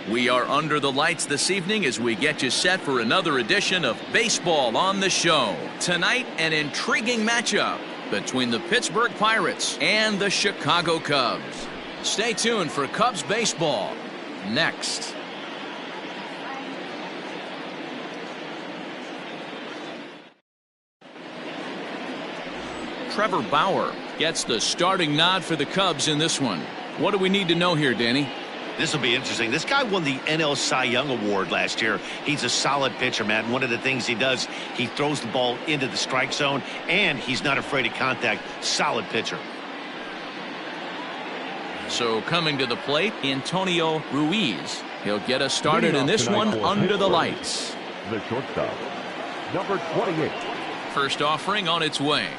We are under the lights this evening as we get you set for another edition of Baseball on the Show. Tonight, an intriguing matchup between the Pittsburgh Pirates and the Chicago Cubs. Stay tuned for Cubs baseball next. Trevor Bauer gets the starting nod for the Cubs in this one. What do we need to know here, Danny? This will be interesting. This guy won the NL Cy Young Award last year. He's a solid pitcher, Matt. One of the things he does, he throws the ball into the strike zone, and he's not afraid of contact. Solid pitcher. So coming to the plate, Antonio Ruiz. He'll get us started in this one under the lights. The shortstop, number 28. First offering on its way.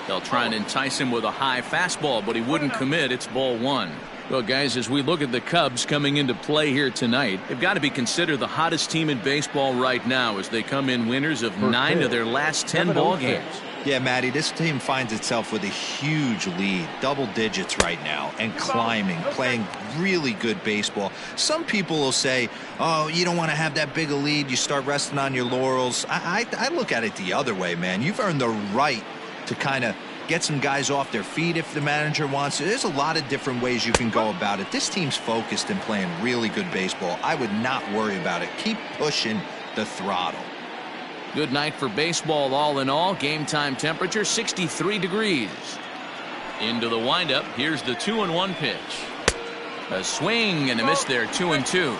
They'll try and entice him with a high fastball, but he wouldn't commit. It's ball one. Well, guys, as we look at the Cubs coming into play here tonight, they've got to be considered the hottest team in baseball right now as they come in winners of 9 of their last 10 ball games. Yeah, Matty, this team finds itself with a huge lead, double digits right now, and climbing, playing really good baseball. Some people will say, oh, you don't want to have that big a lead. You start resting on your laurels. I look at it the other way, man. You've earned the right to kind of get some guys off their feet if the manager wants to. There's a lot of different ways you can go about it. This team's focused and playing really good baseball. I would not worry about it. Keep pushing the throttle. Good night for baseball all in all. Game time temperature 63 degrees. Into the windup. Here's the 2-1 pitch. A swing and a miss there. 2-2.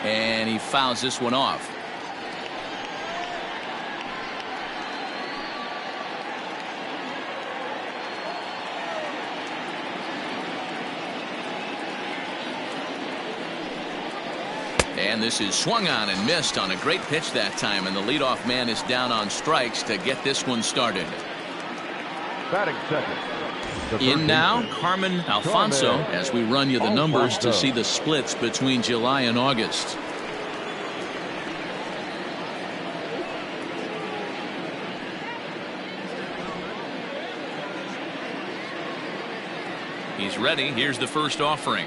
And he fouls this one off. And this is swung on and missed on a great pitch that time, and the leadoff man is down on strikes to get this one started. Batting second. In now, Carmen Alfonso, as we run you the numbers to see the splits between July and August. He's ready. Here's the first offering.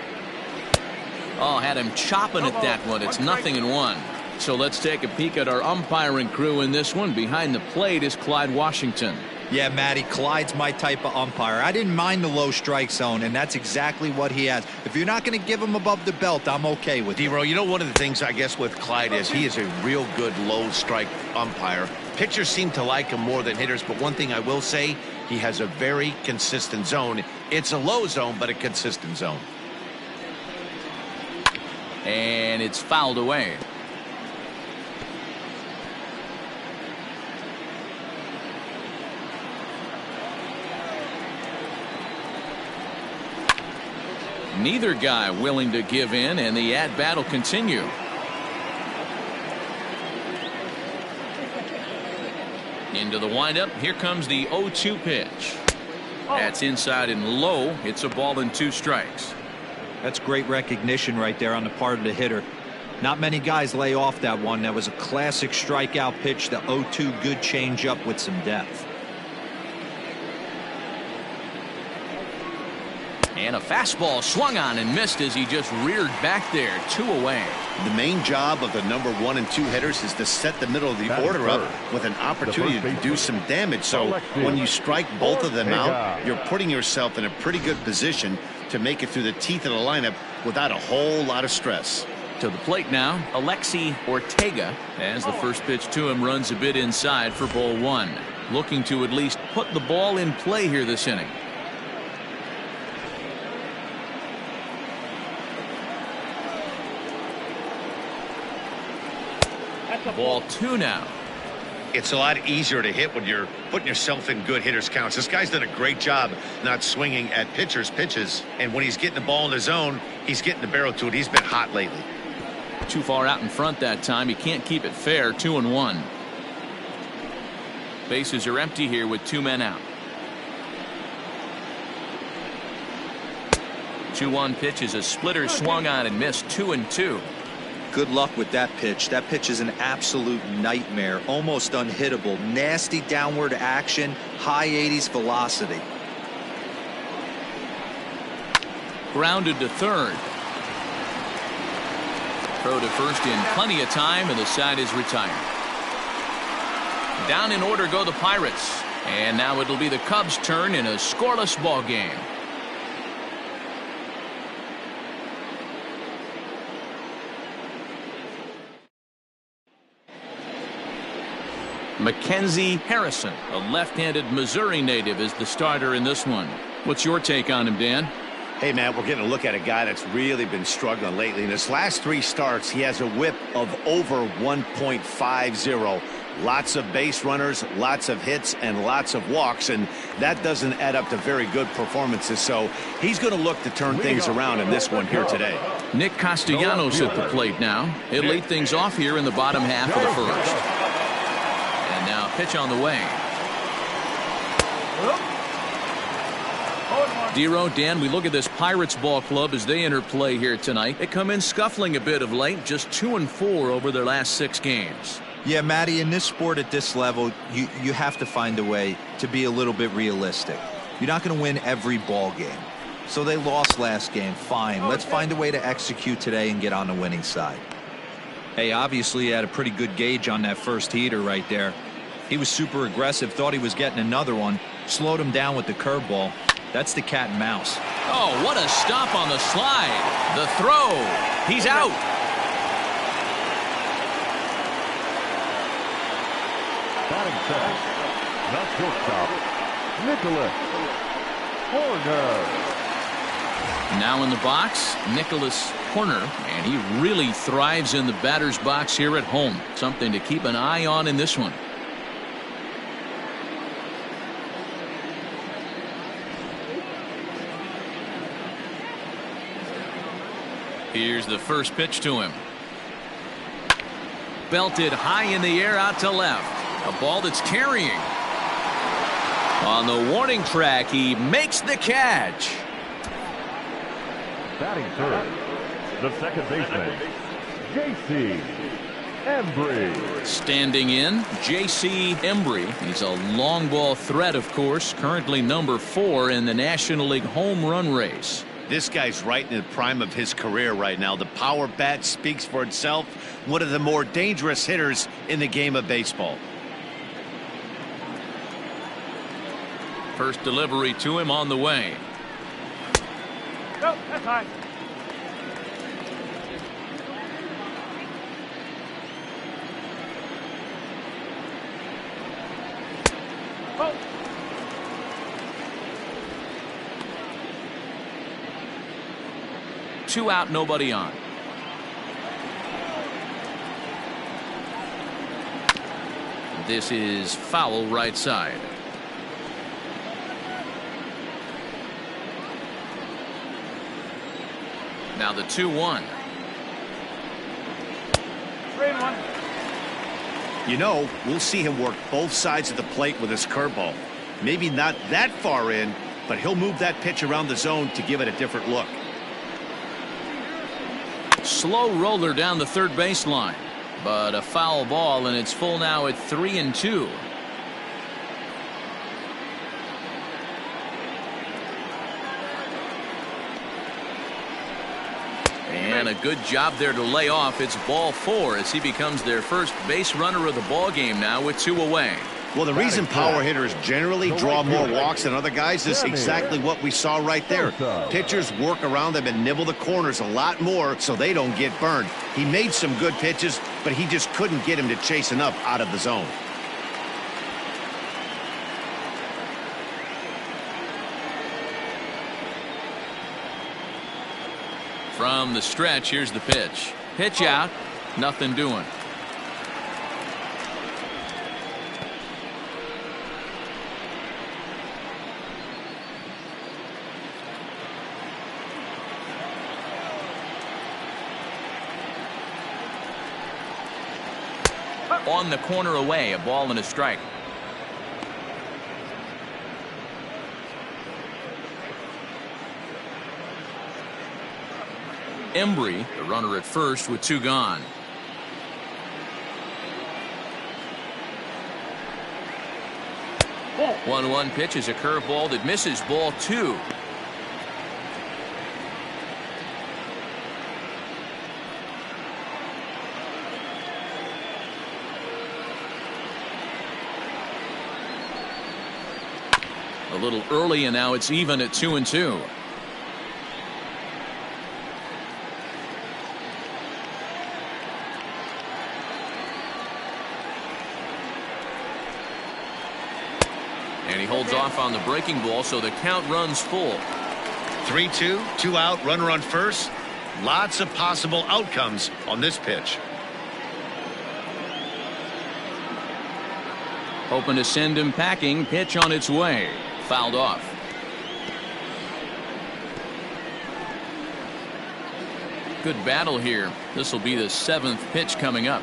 Oh, had him chopping at that one. It's 0-1. So let's take a peek at our umpiring crew in this one. Behind the plate is Clyde Washington. Yeah, Matty, Clyde's my type of umpire. I didn't mind the low strike zone, and that's exactly what he has. If you're not going to give him above the belt, I'm okay with it. D-Row, you know, one of the things I guess with Clyde is he is a real good low strike umpire. Pitchers seem to like him more than hitters, but one thing I will say, he has a very consistent zone. It's a low zone, but a consistent zone. And it's fouled away. Neither guy willing to give in, and the at-bat will continue. Into the windup. Here comes the 0-2 pitch. That's inside and low. It's a ball and 2 strikes. That's great recognition right there on the part of the hitter. Not many guys lay off that one. That was a classic strikeout pitch. The 0-2 good changeup with some depth. And a fastball swung on and missed as he just reared back there. 2 away. The main job of the number 1 and 2 hitters is to set the middle of the order up with an opportunity to do some damage. So when you strike both of them out, you're putting yourself in a pretty good position to make it through the teeth of the lineup without a whole lot of stress. To the plate now, Alexi Ortega, as the first pitch to him runs a bit inside for ball 1. Looking to at least put the ball in play here this inning. Ball 2 now. It's a lot easier to hit when you're putting yourself in good hitters counts. This guy's done a great job not swinging at pitchers' pitches, and when he's getting the ball in the zone, he's getting the barrel to it. He's been hot lately. Too far out in front that time. He can't keep it fair. 2-1. Bases are empty here with 2 men out. 2-1 pitch is a splitter swung on and missed. 2-2. Good luck with that pitch. That pitch is an absolute nightmare. Almost unhittable. Nasty downward action. High 80s velocity. grounded to third. Throw to first in plenty of time, and the side is retired. Down in order go the Pirates. And now it'll be the Cubs' turn in a scoreless ball game. Mackenzie Harrison, a left-handed Missouri native, is the starter in this one. What's your take on him, Dan? Hey, man, we're getting a look at a guy that's really been struggling lately. In his last 3 starts, he has a whip of over 1.50. Lots of base runners, lots of hits, and lots of walks, and that doesn't add up to very good performances. So he's going to look to turn things around in this one here today. Nick Castellanos at the plate now. He'll lead things off here in the bottom half of the first. And now pitch on the way. Dero, Dan, we look at this Pirates ball club as they enter play here tonight. They come in scuffling a bit of late, just 2-4 over their last 6 games. Yeah, Matty, in this sport at this level, you have to find a way to be a little bit realistic. You're not going to win every ball game. So they lost last game. Fine. Let's find a way to execute today and get on the winning side. Hey, obviously he had a pretty good gauge on that first heater right there. He was super aggressive, thought he was getting another one, slowed him down with the curveball. That's the cat and mouse. Oh, what a stop on the slide. The throw. He's out. Batting second, the shortstop, Nicholas Horner. Now in the box, Nicholas Horner, and he really thrives in the batter's box here at home. Something to keep an eye on in this one. Here's the first pitch to him. Belted high in the air out to left. A ball that's carrying. On the warning track, he makes the catch. Batting third, the second baseman, J.C. Embry. Standing in, J.C. Embry. He's a long ball threat, of course, currently number 4 in the National League home run race. This guy's right in the prime of his career right now. The power bat speaks for itself. One of the more dangerous hitters in the game of baseball. First delivery to him on the way. No, that's high. Oh. 2 out, nobody on. This is foul right side. Now the 2-1. 3-1. You know, we'll see him work both sides of the plate with his curveball. Maybe not that far in, but he'll move that pitch around the zone to give it a different look. Slow roller down the third baseline, but a foul ball, and it's full now at 3-2. And a good job there to lay off. It's ball 4 as he becomes their first base runner of the ball game now with 2 away. Well, the reason power hitters generally draw more walks than other guys is exactly what we saw right there. Pitchers work around them and nibble the corners a lot more so they don't get burned. He made some good pitches, but he just couldn't get him to chase enough out of the zone. From the stretch, here's the pitch. Pitch out, nothing doing. On the corner away, a ball and a strike. Embry, the runner at first with 2 gone. Ball. 1-1 pitch is a curveball that misses, ball 2. A little early, and now it's even at 2-2. And he holds off on the breaking ball, so the count runs full. 3-2, 2 out, runner on first. Lots of possible outcomes on this pitch. Hoping to send him packing. Pitch on its way. Fouled off. Good battle here. This will be the 7th pitch coming up.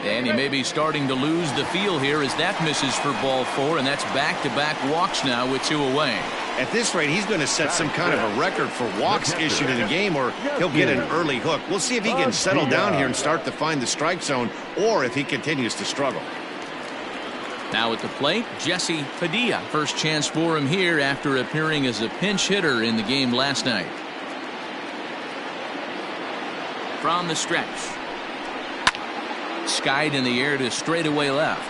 And he may be starting to lose the feel here as that misses for ball 4, and that's back-to-back walks now with 2 away. At this rate, he's going to set some kind of a record for walks issued in a game, or he'll get an early hook. We'll see if he can settle down here and start to find the strike zone, or if he continues to struggle. Now at the plate, Jesse Padilla. First chance for him here after appearing as a pinch hitter in the game last night. From the stretch. Skied in the air to straightaway left.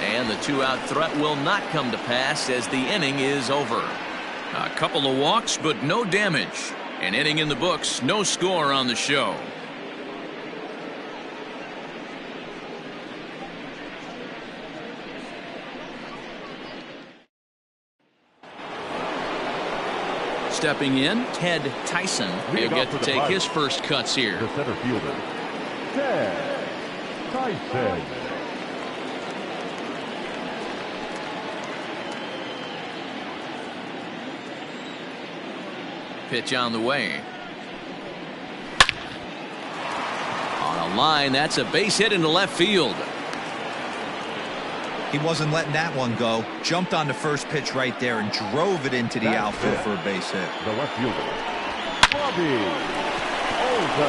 And the 2-out threat will not come to pass as the inning is over. A couple of walks, but no damage. An inning in the books, no score on the show. Stepping in, Ted Tyson. He'll get to take his first cuts here. The center fielder, Ted Tyson. Pitch on the way. On a line, that's a base hit into left field. He wasn't letting that one go. Jumped on the first pitch right there and drove it into the outfield for a base hit. The left fielder, Bobby Olza.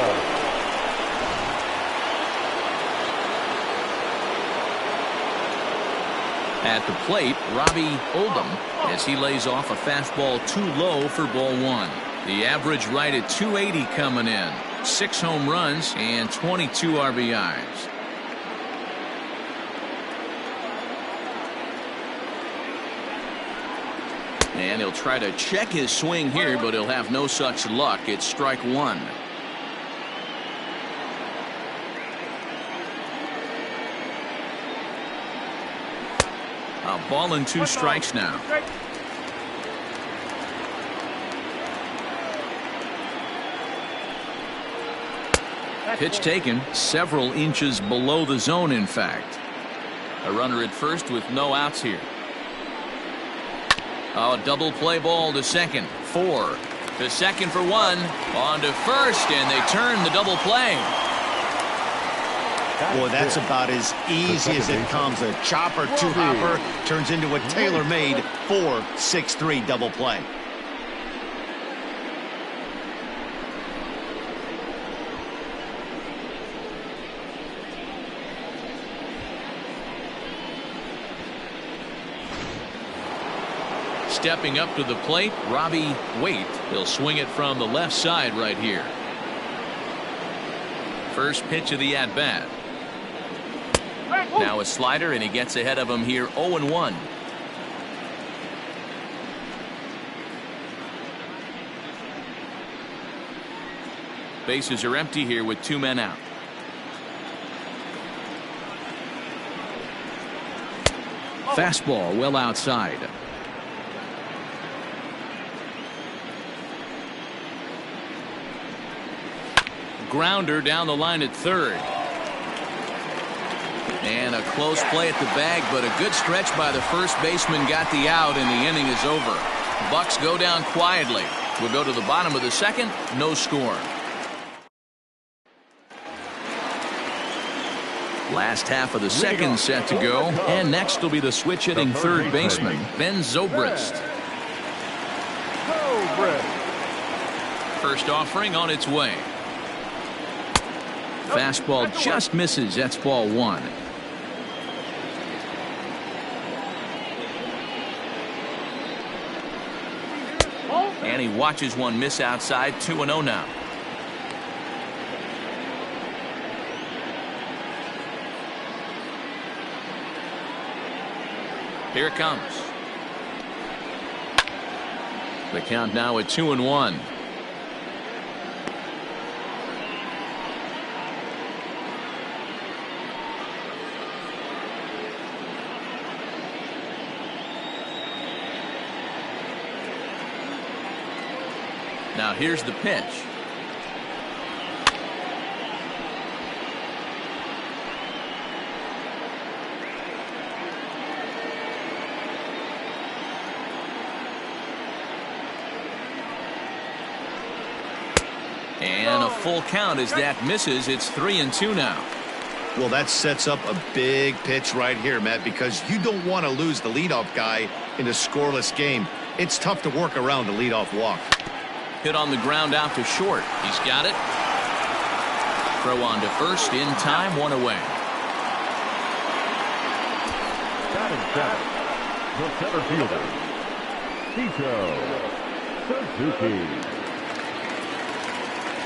At the plate, Robbie Oldham as he lays off a fastball too low for ball 1. The average right at 280 coming in. 6 home runs and 22 RBIs. And he'll try to check his swing here, but he'll have no such luck. It's strike 1. A ball and 2 strikes now. Pitch taken several inches below the zone, in fact. A runner at first with no outs here. Oh, double play ball to second. 4 to second for 1. On to first, and they turn the double play. Boy, that's about as easy as it comes. A chopper, 2-hopper turns into a tailor-made 4-6-3 double play. Stepping up to the plate, Robbie Waite. He'll swing it from the left side right here. First pitch of the at-bat. Now a slider, and he gets ahead of him here, 0-1. Bases are empty here with 2 men out. Fastball well outside. Grounder down the line at third. And a close play at the bag, but a good stretch by the first baseman got the out, and the inning is over. Bucks go down quietly. We'll go to the bottom of the second. No score. Last half of the second set to go, and next will be the switch hitting third baseman, Ben Zobrist. First offering on its way. Fastball just misses. That's ball 1. And he watches one miss outside. 2-0 now. Here it comes. The count now at 2-1. Now here's the pitch. And a full count as that misses. It's 3-2 now. Well, that sets up a big pitch right here, Matt, because you don't want to lose the leadoff guy in a scoreless game. It's tough to work around the leadoff walk. Hit on the ground out to short. He's got it. Throw on to first in time, one away. Batting center, the center fielder, Tito Suzuki.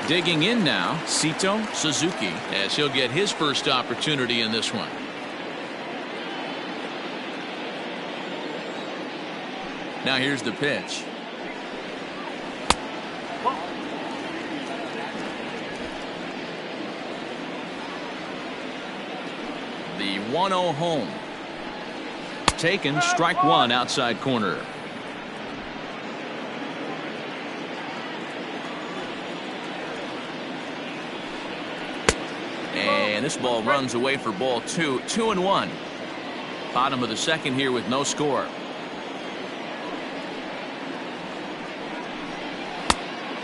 Digging in now, Sito Suzuki, as he'll get his first opportunity in this one. Now here's the pitch. The 1-0 home. Taken, strike one, outside corner. And this ball runs away for ball two. 2-1. Bottom of the second here with no score.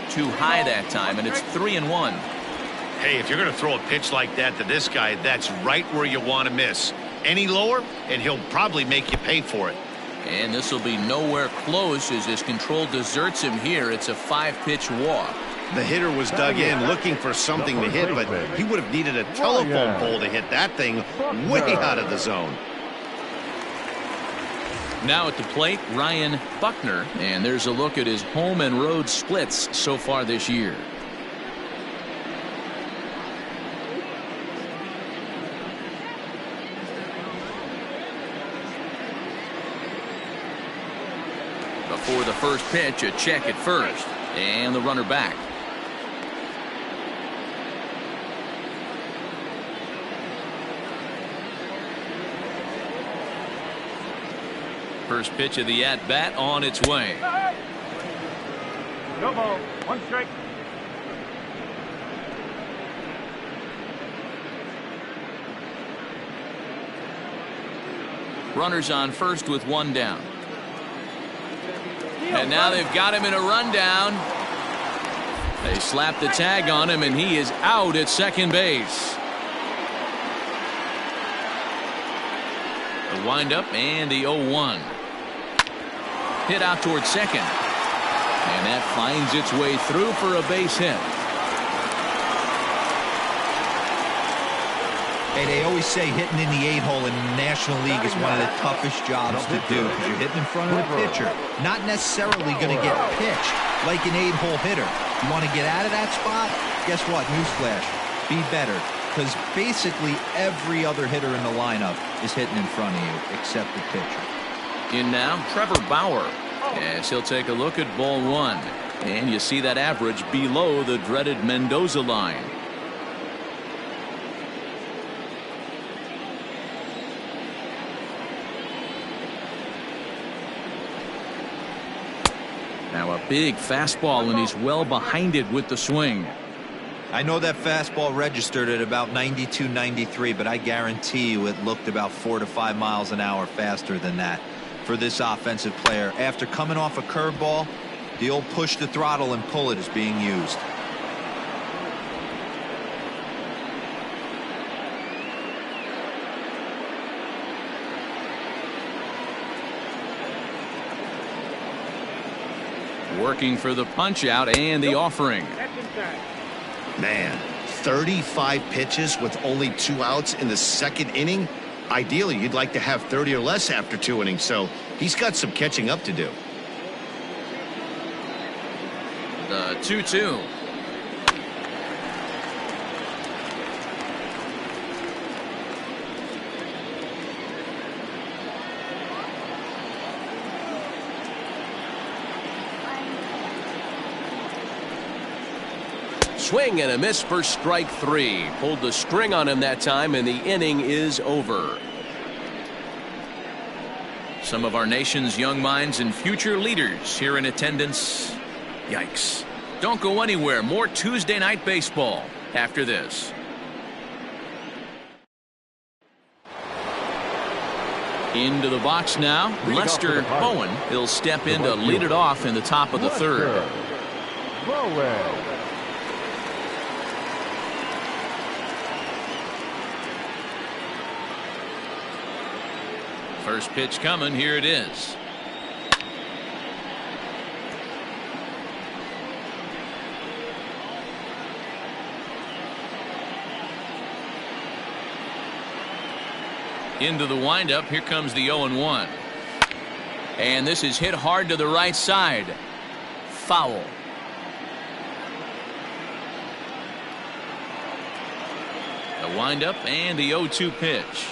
Too high that time, and it's 3-1. Hey, if you're going to throw a pitch like that to this guy, that's right where you want to miss. Any lower, and he'll probably make you pay for it. And this will be nowhere close as his control deserts him here. It's a 5-pitch walk. The hitter was dug in looking for something to hit, but he would have needed a telephone pole to hit that thing way out of the zone. Now at the plate, Ryan Buckner, and there's a look at his home and road splits so far this year. Before the first pitch, a check at first, and the runner back. First pitch of the at-bat on its way. No ball. One strike. Runners on first with one down. And now they've got him in a rundown. They slap the tag on him, and he is out at second base. The windup and the 0-1. Hit out towards second. And that finds its way through for a base hit. Hey, they always say hitting in the 8-hole in the National League is one of the toughest jobs to do because you're hitting in front of the pitcher. Not necessarily going to get pitched like an 8-hole hitter. You want to get out of that spot? Guess what? Newsflash. Be better. Because basically every other hitter in the lineup is hitting in front of you except the pitcher. In now, Trevor Bauer. As he'll take a look at ball one. And you see that average below the dreaded Mendoza line. Now a big fastball, and he's well behind it with the swing. I know that fastball registered at about 92, 93, but I guarantee you it looked about 4 to 5 miles an hour faster than that for this offensive player. After coming off a curveball, the old push the throttle and pull it is being used. Working for the punch out and the offering. Man, 35 pitches with only 2 outs in the second inning. Ideally, you'd like to have 30 or less after 2 innings, so he's got some catching up to do. The 2-2. Swing and a miss for strike 3. Pulled the string on him that time, and the inning is over. Some of our nation's young minds and future leaders here in attendance. Yikes. Don't go anywhere. More Tuesday Night Baseball after this. Into the box now, Lester Bowen. He'll step in to lead it off in the top of the third. First pitch coming. Here it is. Into the windup. Here comes the 0-1. And this is hit hard to the right side. Foul. The windup and the 0-2 pitch.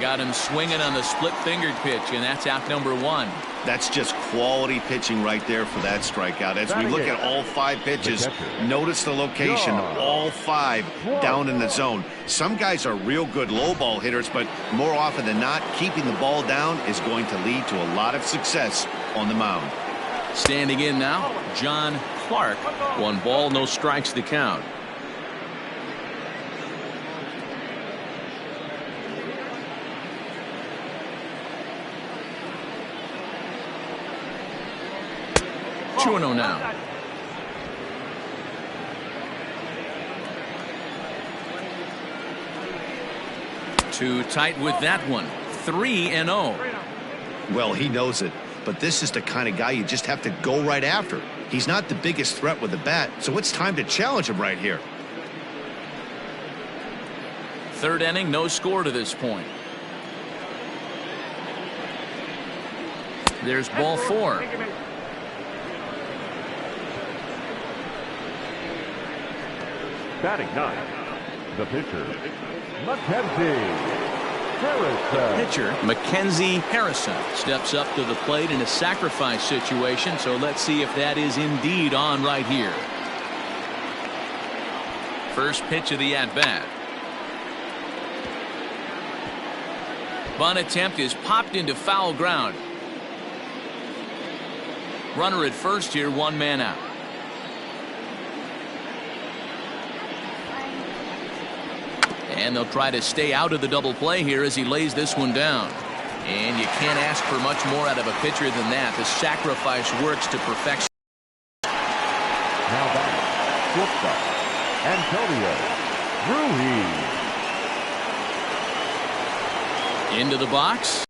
Got him swinging on the split-fingered pitch, and that's out number 1. That's just quality pitching right there for that strikeout. As we look at all 5 pitches, notice the location, all 5 down in the zone. Some guys are real good low ball hitters, but more often than not, keeping the ball down is going to lead to a lot of success on the mound. Standing in now, John Clark. 1 ball, no strikes to count. Now. Too tight with that one. 3-0. Well, he knows it, but this is the kind of guy you just have to go right after. He's not the biggest threat with the bat, so it's time to challenge him right here. Third inning, no score to this point. There's ball 4. Batting 9, the pitcher, Mackenzie Harrison. Pitcher Mackenzie Harrison steps up to the plate in a sacrifice situation, so let's see if that is indeed on right here. First pitch of the at-bat. Bunt attempt is popped into foul ground. Runner at first here, 1 man out. And they'll try to stay out of the double play here as he lays this one down. And you can't ask for much more out of a pitcher than that. The sacrifice works to perfection. Now back, Antonio Ruiz. Into the box.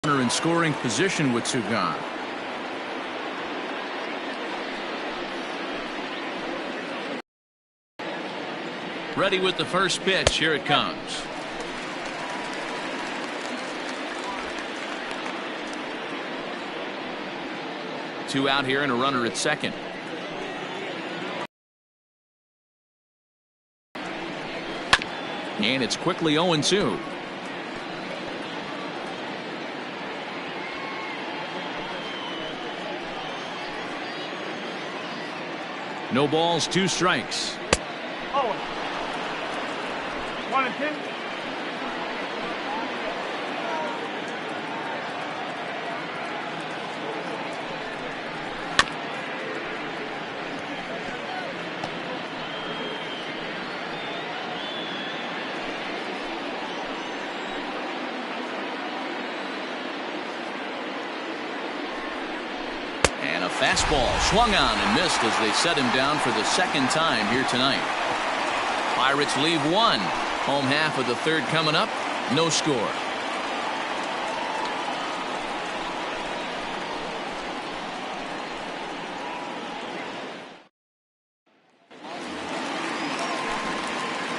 Runner in scoring position with 2 gone. Ready with the first pitch. Here it comes. Two out here and a runner at second. And it's quickly 0-2. No balls, 2 strikes. 1-2. And a fastball swung on and missed as they set him down for the second time here tonight. Pirates leave 1. Home half of the third coming up. No score.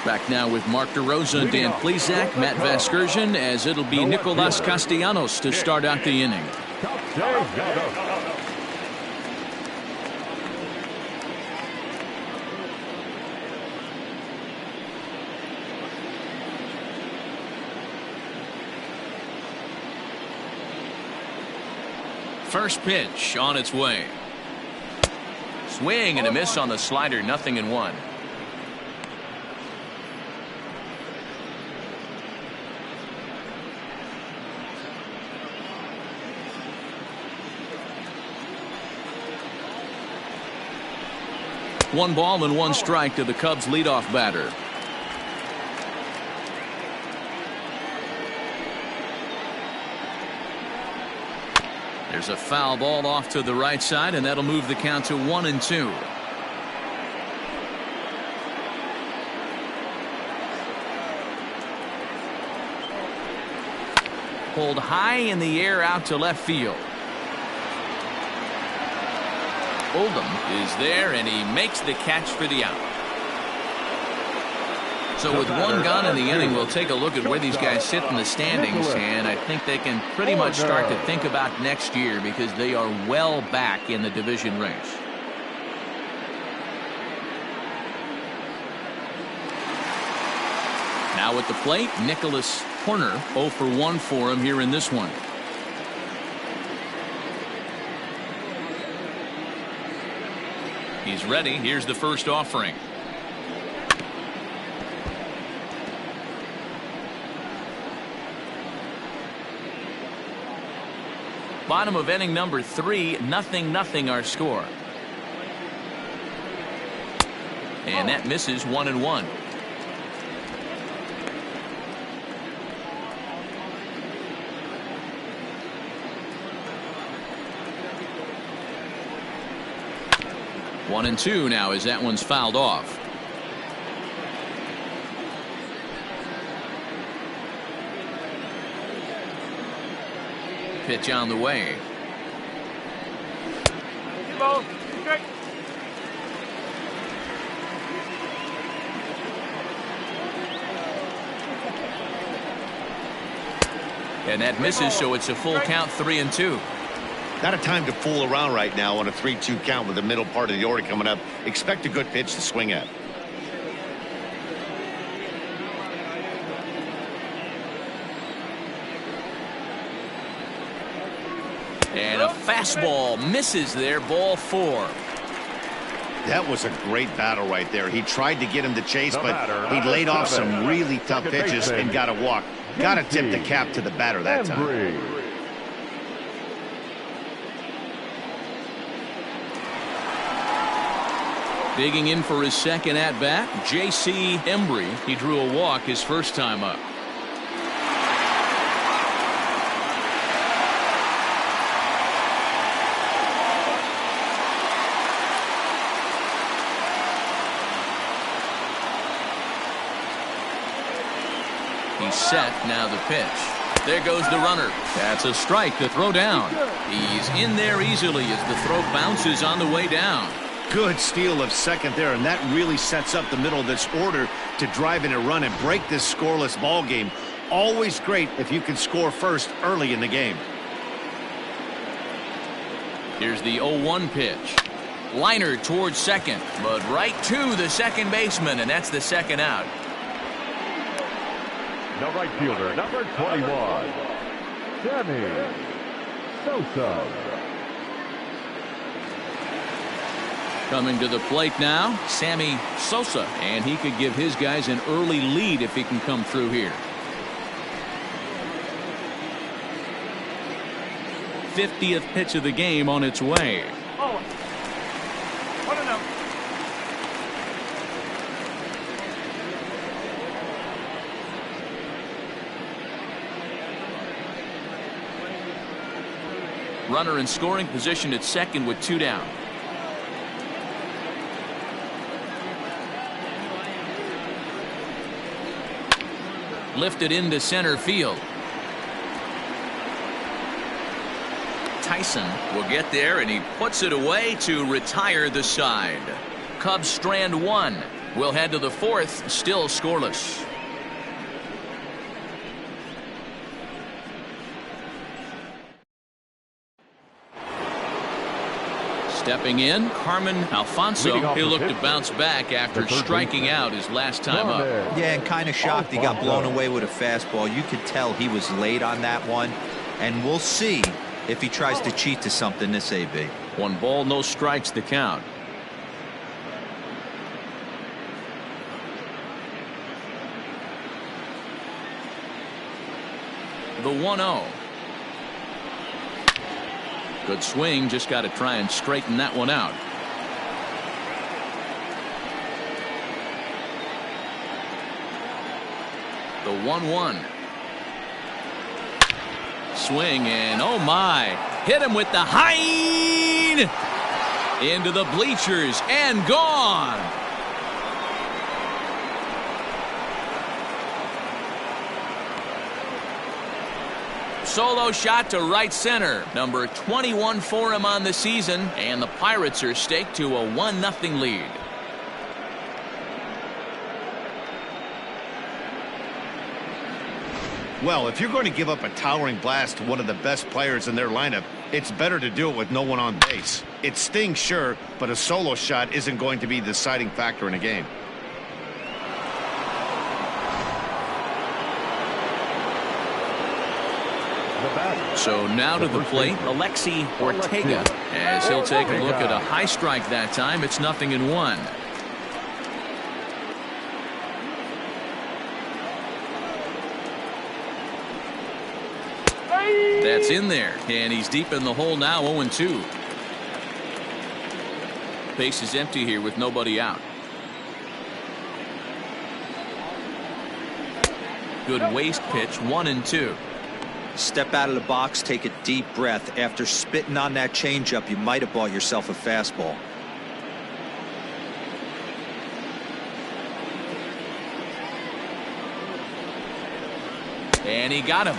Back now with Mark DeRosa, Dan Plesac, Matt Vasgersian, as it'll be Nicolas Castellanos to start out the inning. First pitch on its way. Swing and a miss on the slider, 0-1. One ball and one strike to the Cubs leadoff batter. There's a foul ball off to the right side, and that'll move the count to 1-2. Pulled high in the air out to left field. Oldham is there, and he makes the catch for the out. So with one gone in the inning, we'll take a look at where these guys sit in the standings, and I think they can pretty much start to think about next year because they are well back in the division race. Now at the plate, Nicholas Horner, 0 for 1 for him here in this one. He's ready. Here's the first offering. Bottom of inning number 3, 0-0 our score. And that misses, 1-1. One and two now as that one's fouled off. Pitch on the way. And that misses, so it's a full count, 3-2. Not a time to fool around right now on a 3-2 count with the middle part of the order coming up. Expect a good pitch to swing at. And a fastball misses there, ball 4. That was a great battle right there. He tried to get him to chase, but he laid off some really tough pitches and got a walk. Got to tip the cap to the batter that time. Digging in for his second at-bat, J.C. Embry. He drew a walk his first time up. He's set, now the pitch. There goes the runner. That's a strike to throw down. He's in there easily as the throw bounces on the way down. Good steal of second there, and that really sets up the middle of this order to drive in a run and break this scoreless ball game. Always great if you can score first early in the game. Here's the 0-1 pitch. Liner towards second, but right to the second baseman, and that's the second out. The right fielder, number 21, Sammy Sosa. Coming to the plate now, Sammy Sosa, and he could give his guys an early lead if he can come through here. 50th pitch of the game on its way. Oh, what a note. Runner in scoring position at second with 2 down. Lifted into center field. Tyson will get there, and he puts it away to retire the side. Cubs strand 1. We'll head to the fourth, still scoreless. Stepping in, Carmen Alfonso. He'll look to bounce back after striking out his last time up. Yeah, and kind of shocked he got blown away with a fastball. You could tell he was late on that one. And we'll see if he tries to cheat to something this AB. 1 ball, no strikes to count. The 1-0. Good swing, just got to try and straighten that one out. The 1-1. Swing and oh my, hit him with the hind into the bleachers and gone. Solo shot to right center. Number 21 for him on the season, and the Pirates are staked to a 1-0 lead. Well, if you're going to give up a towering blast to one of the best players in their lineup, it's better to do it with no one on base. It stings, sure, but a solo shot isn't going to be the deciding factor in a game. So now to the plate, Alexi Ortega, as he'll take a look at a high strike that time. It's 0-1. That's in there, and he's deep in the hole now. 0-2. Base is empty here with nobody out. Good waist pitch. 1-2. Step out of the box, take a deep breath. After spitting on that changeup, you might have bought yourself a fastball. And he got him.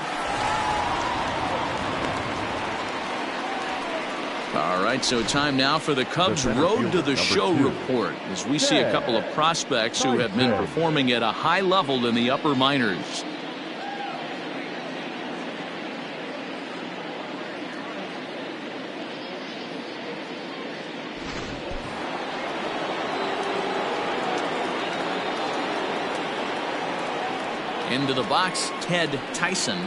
All right, so time now for the Cubs Road to the Show report, as we see a couple of prospects who have been performing at a high level in the upper minors. Into the box, Ted Tyson,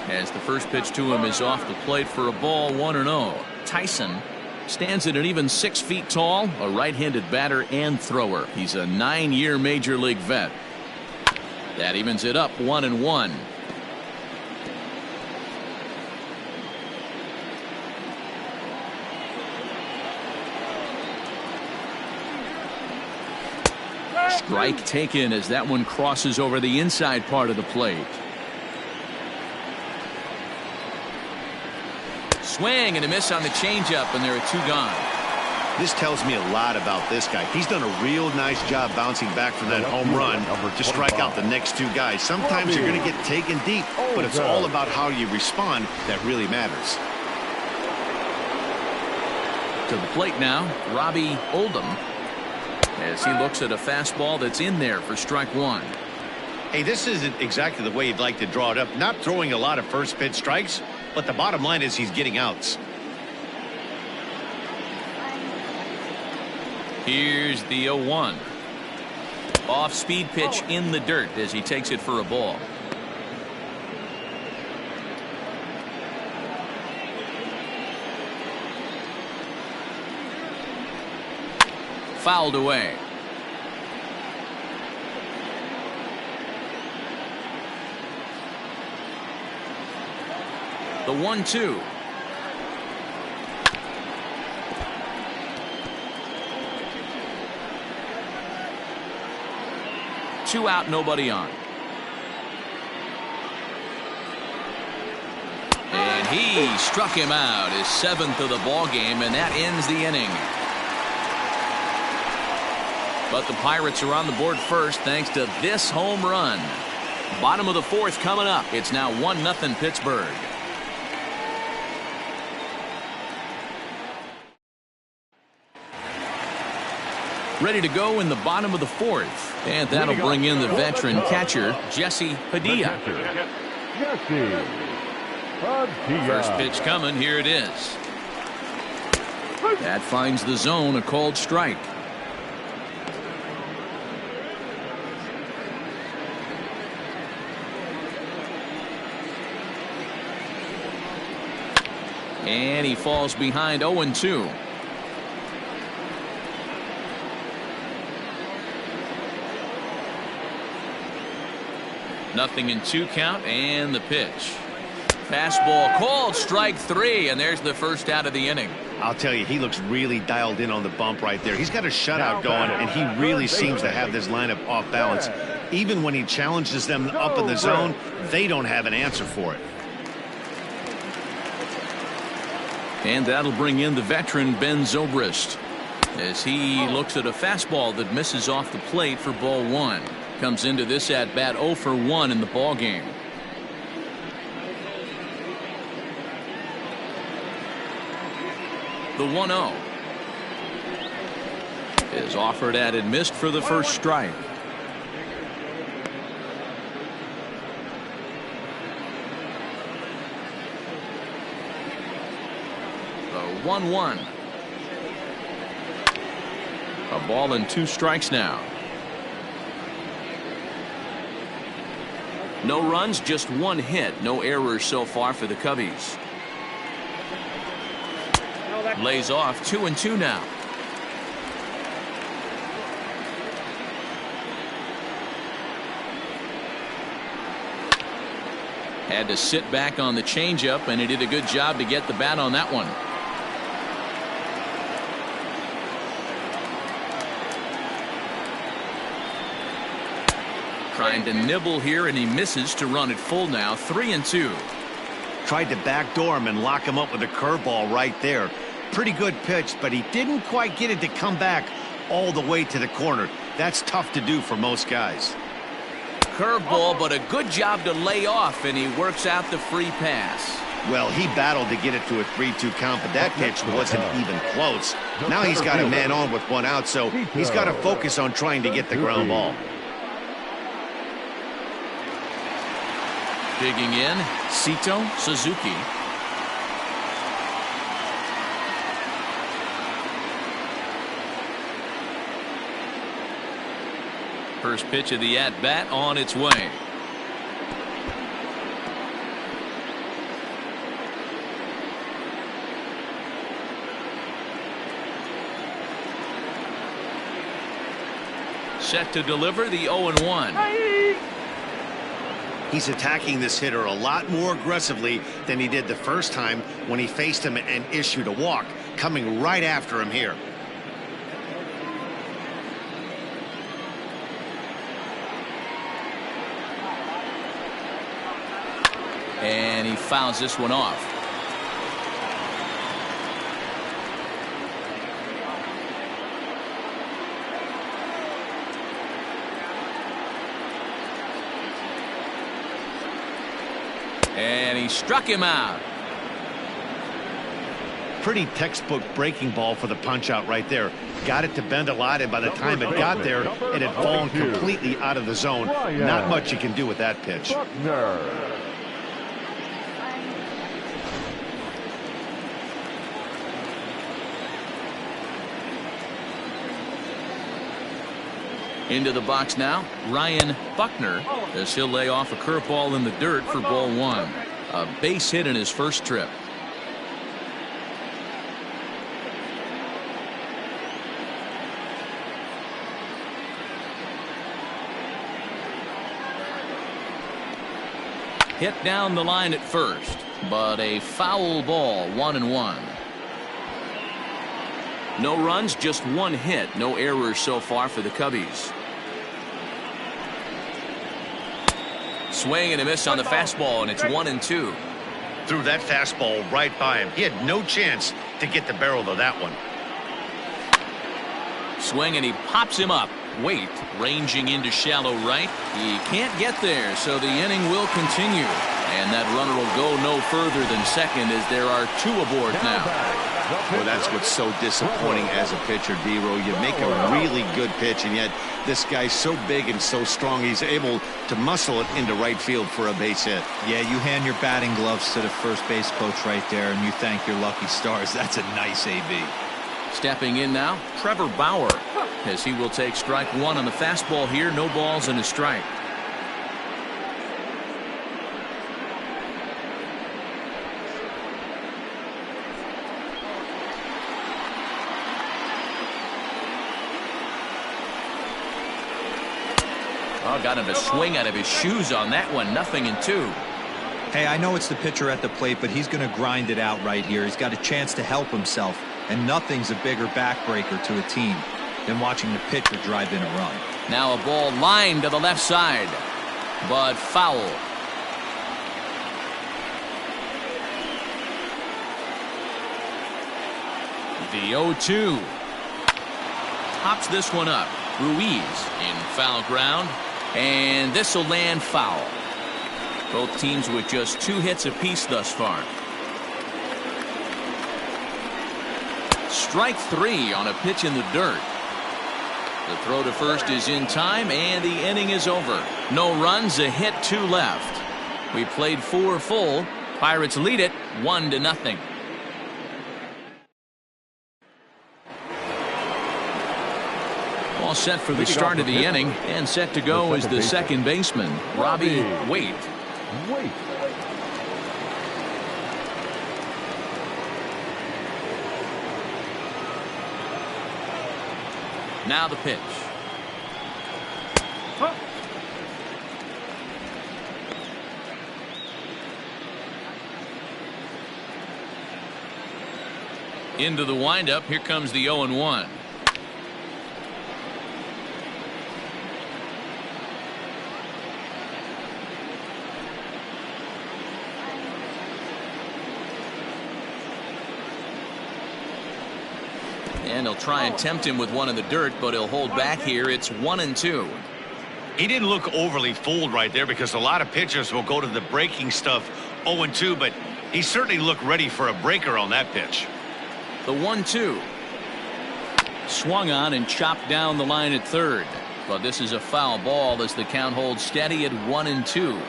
as the first pitch to him is off the plate for a ball. 1-0. Tyson stands at an even 6 feet tall, a right-handed batter and thrower. He's a 9-year major league vet. That evens it up. 1-1. Strike taken as that one crosses over the inside part of the plate. Swing and a miss on the changeup, and there are 2 gone. This tells me a lot about this guy. He's done a real nice job bouncing back from that home run to strike out the next 2 guys. Sometimes you're going to get taken deep, but it's all about how you respond that really matters. To the plate now, Robbie Oldham, as he looks at a fastball that's in there for strike 1. Hey, this isn't exactly the way you'd like to draw it up. Not throwing a lot of first pitch strikes, but the bottom line is he's getting outs. Here's the 0-1. Off speed pitch in the dirt as he takes it for a ball. Fouled away. The 1-2. Two out, nobody on. And he struck him out, his 7th of the ball game, and that ends the inning. But the Pirates are on the board first thanks to this home run. Bottom of the 4th coming up. It's now 1-0 Pittsburgh. Ready to go in the bottom of the fourth. And that'll bring in the veteran catcher, Jesse Padilla. First pitch coming. Here it is. That finds the zone, a called strike. And he falls behind 0-2. Nothing in 2 count, and the pitch. Fastball called, strike 3, and there's the first out of the inning. I'll tell you, he looks really dialed in on the bump right there. He's got a shutout going, and he really seems to have this lineup off balance. Even when he challenges them up in the zone, they don't have an answer for it. And that'll bring in the veteran Ben Zobrist as he looks at a fastball that misses off the plate for ball 1. Comes into this at bat 0 for 1 in the ball game. The 1-0 is offered at and missed for the first strike. The 1-1. A ball and 2 strikes now. No runs, just 1 hit. No errors so far for the Cubbies. Lays off 2-2 now. Had to sit back on the changeup, and he did a good job to get the bat on that one. Trying to nibble here, and he misses to run it full now. 3-2. Tried to backdoor him and lock him up with a curveball right there. Pretty good pitch, but he didn't quite get it to come back all the way to the corner. That's tough to do for most guys. Curveball, but a good job to lay off, and he works out the free pass. Well, he battled to get it to a 3-2 count, but that pitch wasn't even close. Now he's got a man on with 1 out, so he's got to focus on trying to get the ground ball. Digging in, Sito Suzuki. First pitch of the at-bat on its way. Set to deliver the 0-1. He's attacking this hitter a lot more aggressively than he did the first time when he faced him and issued a walk. Coming right after him here. And he fouls this one off. And he struck him out. Pretty textbook breaking ball for the punch out right there. Got it to bend a lot, and by the time it got there, it had fallen completely out of the zone. Not much you can do with that pitch. Into the box now, Ryan Buckner, as he'll lay off a curveball in the dirt for ball 1. A base hit in his first trip. Hit down the line at first, but a foul ball, 1-1. No runs, just 1 hit. No errors so far for the Cubbies. Swing and a miss on the fastball, and it's 1-2. Threw that fastball right by him. He had no chance to get the barrel of that one. Swing, and he pops him up. Wait, ranging into shallow right. He can't get there, so the inning will continue. And that runner will go no further than second, as there are 2 aboard now. Well, that's what's so disappointing as a pitcher, D-Row. You make a really good pitch, and yet this guy's so big and so strong, he's able to muscle it into right field for a base hit. Yeah, you hand your batting gloves to the first base coach right there, and you thank your lucky stars. That's a nice AB. Stepping in now, Trevor Bauer, as he will take strike one on the fastball here. No balls and a strike. Oh, got him to swing out of his shoes on that one. 0-2. Hey, I know it's the pitcher at the plate, but he's going to grind it out right here. He's got a chance to help himself, and nothing's a bigger backbreaker to a team than watching the pitcher drive in a run. Now a ball lined to the left side, but foul. The 0-2. Pops this one up. Ruiz in foul ground, and this will land foul. Both teams with just 2 hits apiece thus far. Strike 3 on a pitch in the dirt. The throw to first is in time, and the inning is over. No runs, a hit, 2 left. We played 4 full. Pirates lead it 1-0. All set for the start of the inning, and set to go is the second baseman, Robbie Waite. Now the pitch. Into the windup. Here comes the 0-1. And he'll try and tempt him with one in the dirt, but he'll hold back here. It's 1-2. He didn't look overly fooled right there, because a lot of pitchers will go to the breaking stuff 0-2, but he certainly looked ready for a breaker on that pitch. The 1-2. Swung on and chopped down the line at third. But this is a foul ball as the count holds steady at 1-2.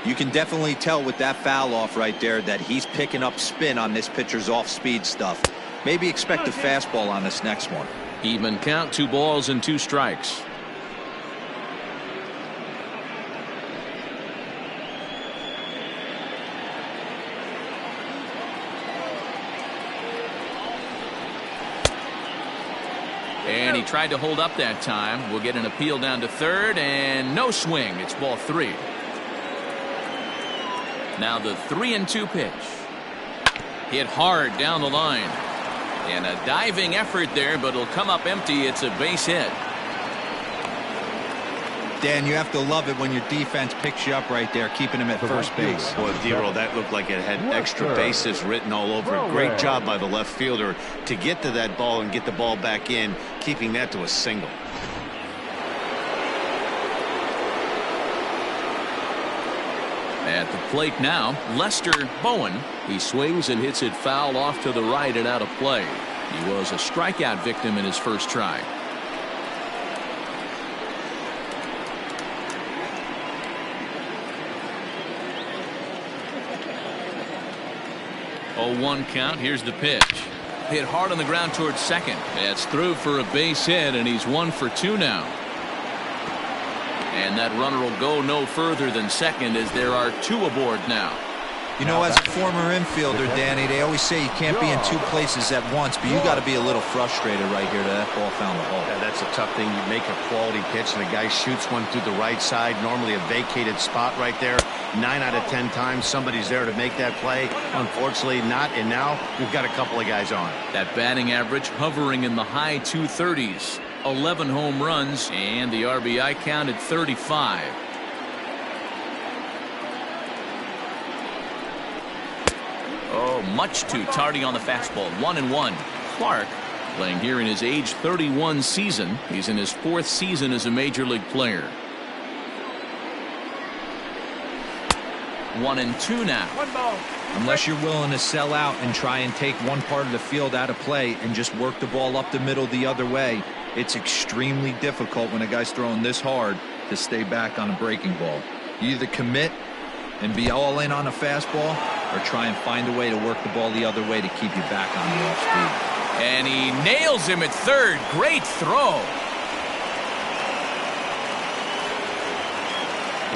You can definitely tell with that foul off right there that he's picking up spin on this pitcher's off-speed stuff. Maybe expect a fastball on this next one. Even count, 2 balls and 2 strikes. And he tried to hold up that time. We'll get an appeal down to third, and no swing. It's ball 3. Now the 3-2 pitch. Hit hard down the line. And a diving effort there, but it'll come up empty. It's a base hit. Dan, you have to love it when your defense picks you up right there, keeping him at first base. Boy, D-Row, that looked like it had extra bases written all over it. Great job by the left fielder to get to that ball and get the ball back in, keeping that to a single. At the plate now, Lester Bowen. He swings and hits it foul off to the right and out of play. He was a strikeout victim in his first try. Oh, 1 count. Here's the pitch. Hit hard on the ground towards second. That's through for a base hit, and he's 1 for 2 now. And that runner will go no further than second, as there are 2 aboard now. You know, as a former infielder, Danny, they always say you can't be in 2 places at once, but you got to be a little frustrated right here that ball found the hole. Yeah, that's a tough thing. You make a quality pitch and a guy shoots one through the right side, normally a vacated spot right there. 9 out of 10 times somebody's there to make that play. Unfortunately not, and now we've got a couple of guys on. That batting average hovering in the high 230s. 11 home runs, and the RBI count at 35. Oh, much too tardy on the fastball. 1-1. Clark playing here in his age 31 season. He's in his 4th season as a major league player. 1-2 now. One ball. Unless you're willing to sell out and try and take one part of the field out of play and just work the ball up the middle the other way, it's extremely difficult when a guy's throwing this hard to stay back on a breaking ball. You either commit and be all in on a fastball or try and find a way to work the ball the other way to keep you back on the off speed. And he nails him at third. Great throw.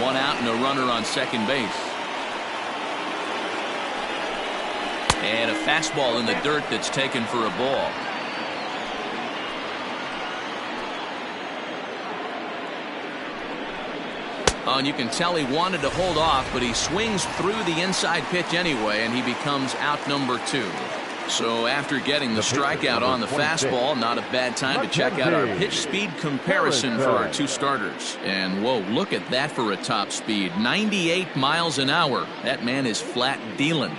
One out and a runner on second base. And a fastball in the dirt that's taken for a ball. Oh, and you can tell he wanted to hold off, but he swings through the inside pitch anyway, and he becomes out number 2. So after getting the strikeout on the fastball, not a bad time to check out our pitch speed comparison for our 2 starters. And whoa, look at that for a top speed. 98 miles an hour. That man is flat dealing.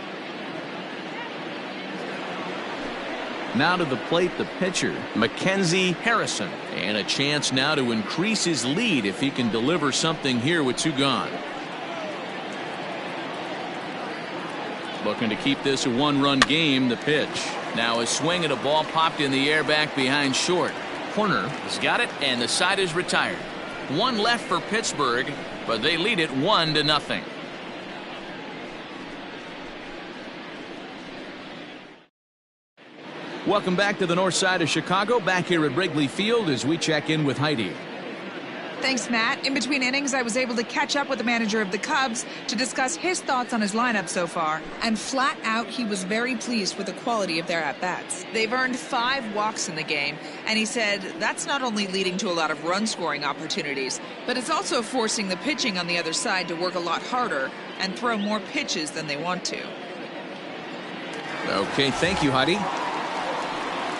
Now to the plate, the pitcher, Mackenzie Harrison. And a chance now to increase his lead if he can deliver something here with 2 gone. Looking to keep this a 1-run game. The pitch. Now a swing at a ball popped in the air back behind short. Corner has got it, and the side is retired. 1 left for Pittsburgh, but they lead it 1-0. Welcome back to the north side of Chicago. Back here at Wrigley Field as we check in with Heidi. Thanks, Matt. In between innings, I was able to catch up with the manager of the Cubs to discuss his thoughts on his lineup so far. And flat out, he was very pleased with the quality of their at-bats. They've earned 5 walks in the game, and he said that's not only leading to a lot of run-scoring opportunities, but it's also forcing the pitching on the other side to work a lot harder and throw more pitches than they want to. Okay, thank you, Heidi.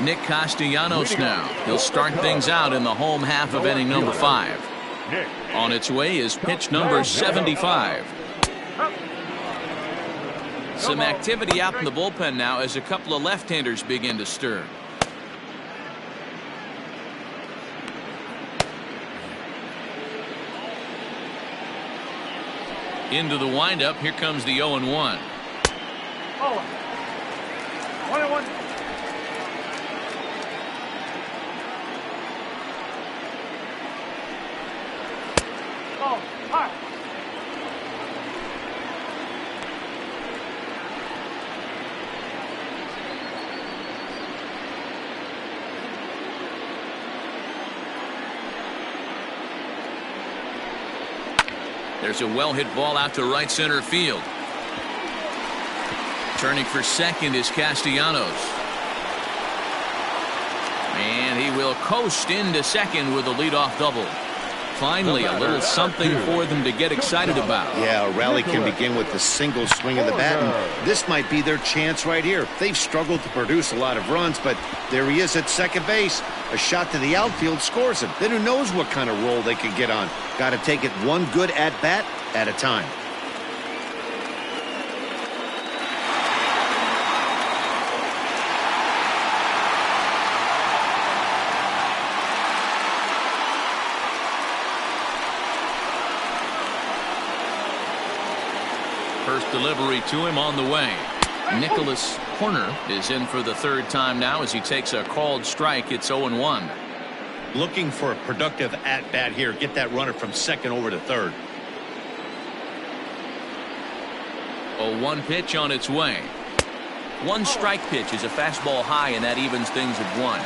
Nick Castellanos now. He'll start things out in the home half of inning number 5. On its way is pitch number 75. Some activity out in the bullpen now as a couple of left-handers begin to stir. Into the windup. Here comes the 0-1. Oh. 1-1. Oh, hot. There's a well-hit ball out to right center field. Turning for second is Castellanos. And he will coast into second with a leadoff double. Finally, a little something for them to get excited about. Yeah, a rally can begin with a single swing of the bat, and this might be their chance right here. They've struggled to produce a lot of runs, but there he is at second base. A shot to the outfield scores him. Then who knows what kind of roll they could get on. Got to take it one good at-bat at a time. First delivery to him on the way. Nicholas Corner is in for the 3rd time now as he takes a called strike. It's 0-1. Looking for a productive at-bat here. Get that runner from second over to third. 0-1 pitch on its way. 1 strike pitch is a fastball high, and that evens things at 1.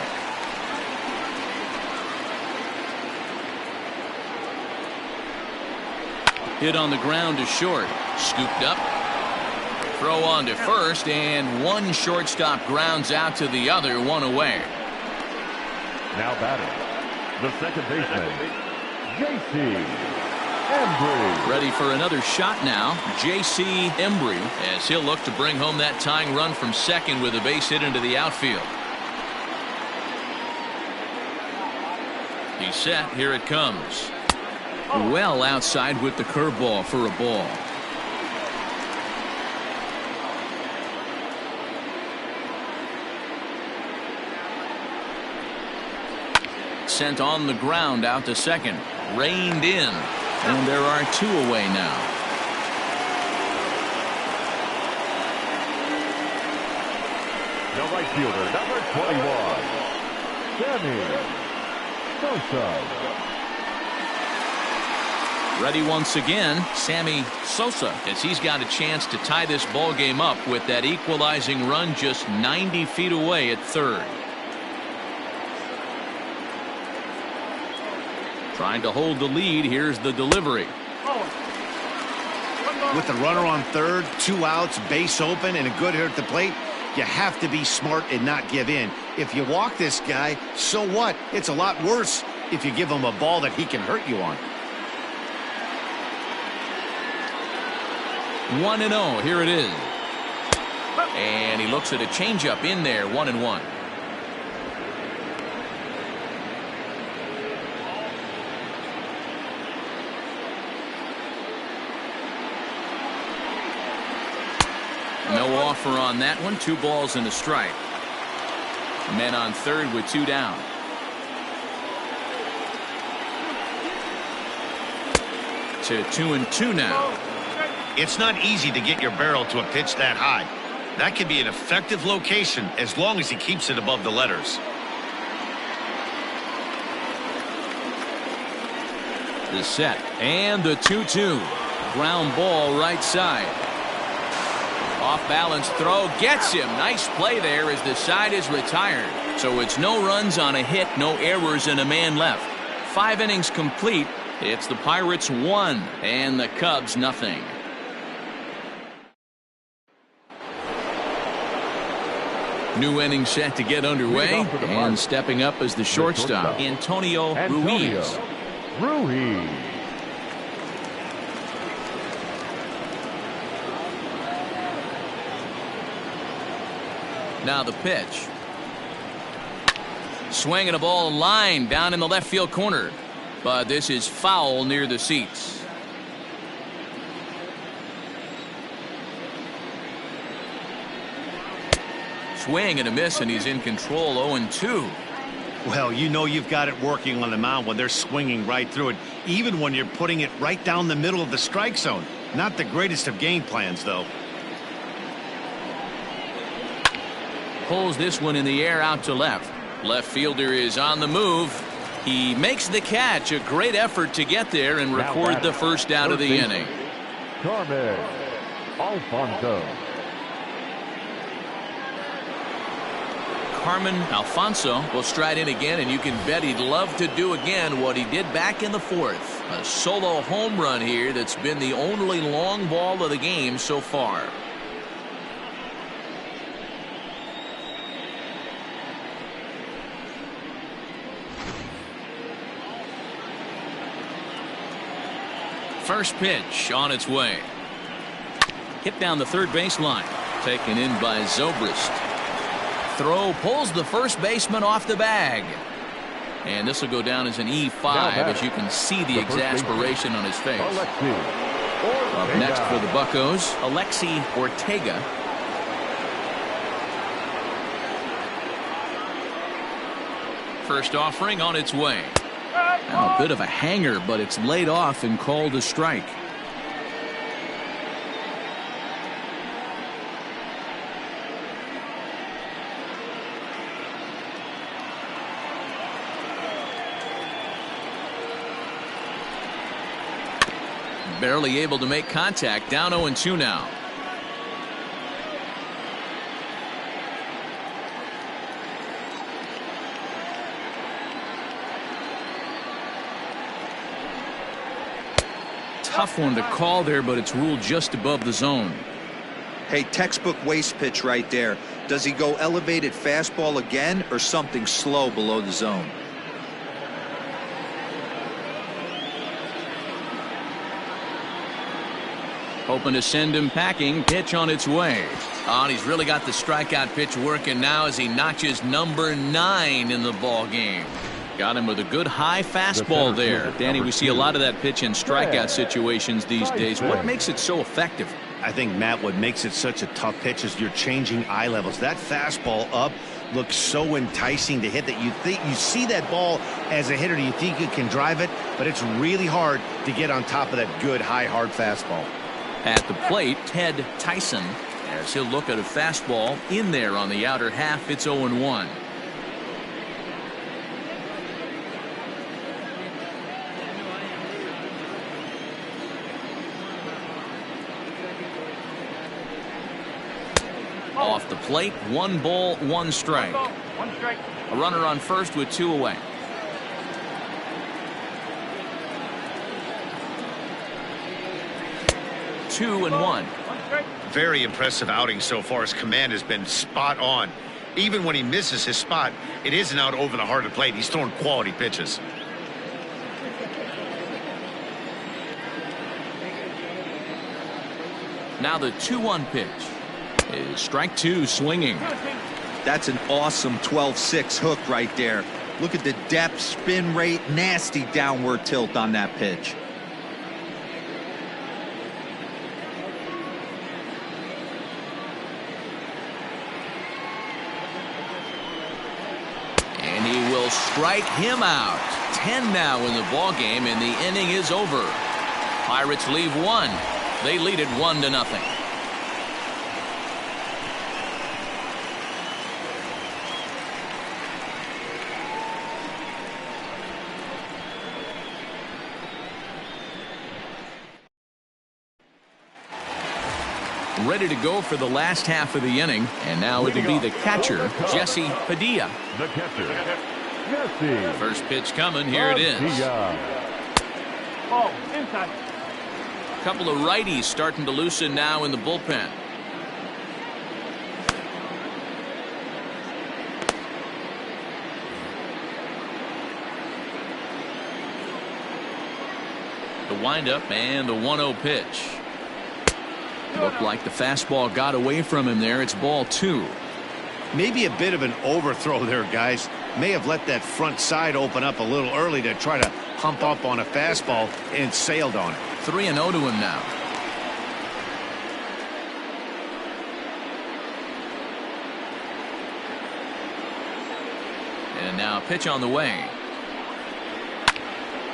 Hit on the ground to short. Scooped up. Throw on to first, and 1 shortstop grounds out to the other, 1 away. Now batting, the second baseman, J.C. Embry. Ready for another shot now. J.C. Embry, as he'll look to bring home that tying run from second with a base hit into the outfield. He's set. Here it comes. Well outside with the curveball for a ball. Sent on the ground out to second. Reined in. And there are 2 away now. right fielder, number 21, Sammy Sosa. Ready once again, Sammy Sosa, as he's got a chance to tie this ball game up with that equalizing run just 90 feet away at third. Trying to hold the lead. Here's the delivery. With the runner on third, 2 outs, base open, and a good hitter at the plate, you have to be smart and not give in. If you walk this guy, so what? It's a lot worse if you give him a ball that he can hurt you on. 1-0. Here it is. And he looks at a changeup in there. 1-1. No offer on that one. 2 balls and a strike. Men on third with 2 down. To 2-2 now. It's not easy to get your barrel to a pitch that high. That could be an effective location as long as he keeps it above the letters. The set and the 2-2. Ground ball right side. Off balance throw gets him. Nice play there as the side is retired. So it's no runs on a hit, no errors, and a man left. 5 innings complete. It's the Pirates 1 and the Cubs nothing. New inning set to get underway, and stepping up as the shortstop, Antonio Ruiz. Now the pitch. Swinging a ball line down in the left field corner, but this is foul near the seats. Swing and a miss, and he's in control. 0-2. Well, you know you've got it working on the mound when they're swinging right through it, even when you're putting it right down the middle of the strike zone. Not the greatest of game plans, though. Pulls this one in the air out to left. Left fielder is on the move. He makes the catch. A great effort to get there and record the first out of the inning. Carmen Alfonso. Carmen Alfonso will stride in again, and you can bet he'd love to do again what he did back in the 4th. A solo home run here that's been the only long ball of the game so far. First pitch on its way. Hit down the third baseline. Taken in by Zobrist. Throw pulls the first baseman off the bag. And this will go down as an E5, as you can see the exasperation on his face. Up next for the Buccos, Alexi Ortega. First offering on its way. Now a bit of a hanger, but it's laid off and called a strike. Barely able to make contact. Down 0-2 now. Tough one to call there, but it's ruled just above the zone. Hey, textbook waste pitch right there. Does he go elevated fastball again or something slow below the zone? Hoping to send him packing. Pitch on its way. And he's really got the strikeout pitch working now as he notches number 9 in the ball game. Got him with a good high fastball there. Danny, we see a lot of that pitch in strikeout situations these days. What makes it so effective? I think, Matt, what makes it such a tough pitch is you're changing eye levels. That fastball up looks so enticing to hit that you think you see that ball as a hitter. You think you can drive it, but it's really hard to get on top of that good high hard fastball. At the plate, Ted Tyson. As he'll look at a fastball in there on the outer half. It's 0-1. Off the plate, 1 ball, 1 strike. One strike. A runner on first with 2 away. Two and one. Very impressive outing so far. His command has been spot on. Even when he misses his spot, it isn't out over the heart of the plate. He's throwing quality pitches. Now the 2-1 pitch is strike 2 swinging. That's an awesome 12-6 hook right there. Look at the depth, spin rate, nasty downward tilt on that pitch. And he will strike him out. 10 now in the ball game, and the inning is over. Pirates leave 1. They lead it 1-0. Ready to go for the last half of the inning, and now it'll be the catcher, Jesse Padilla. The catcher, Jesse. First pitch coming. Here it is. Oh, inside. A couple of righties starting to loosen now in the bullpen. The windup and the 1-0 pitch. Looked like the fastball got away from him there. It's ball 2. Maybe a bit of an overthrow there, guys. May have let that front side open up a little early to try to hump up on a fastball and sailed on it. 3-0 to him now. And now a pitch on the way.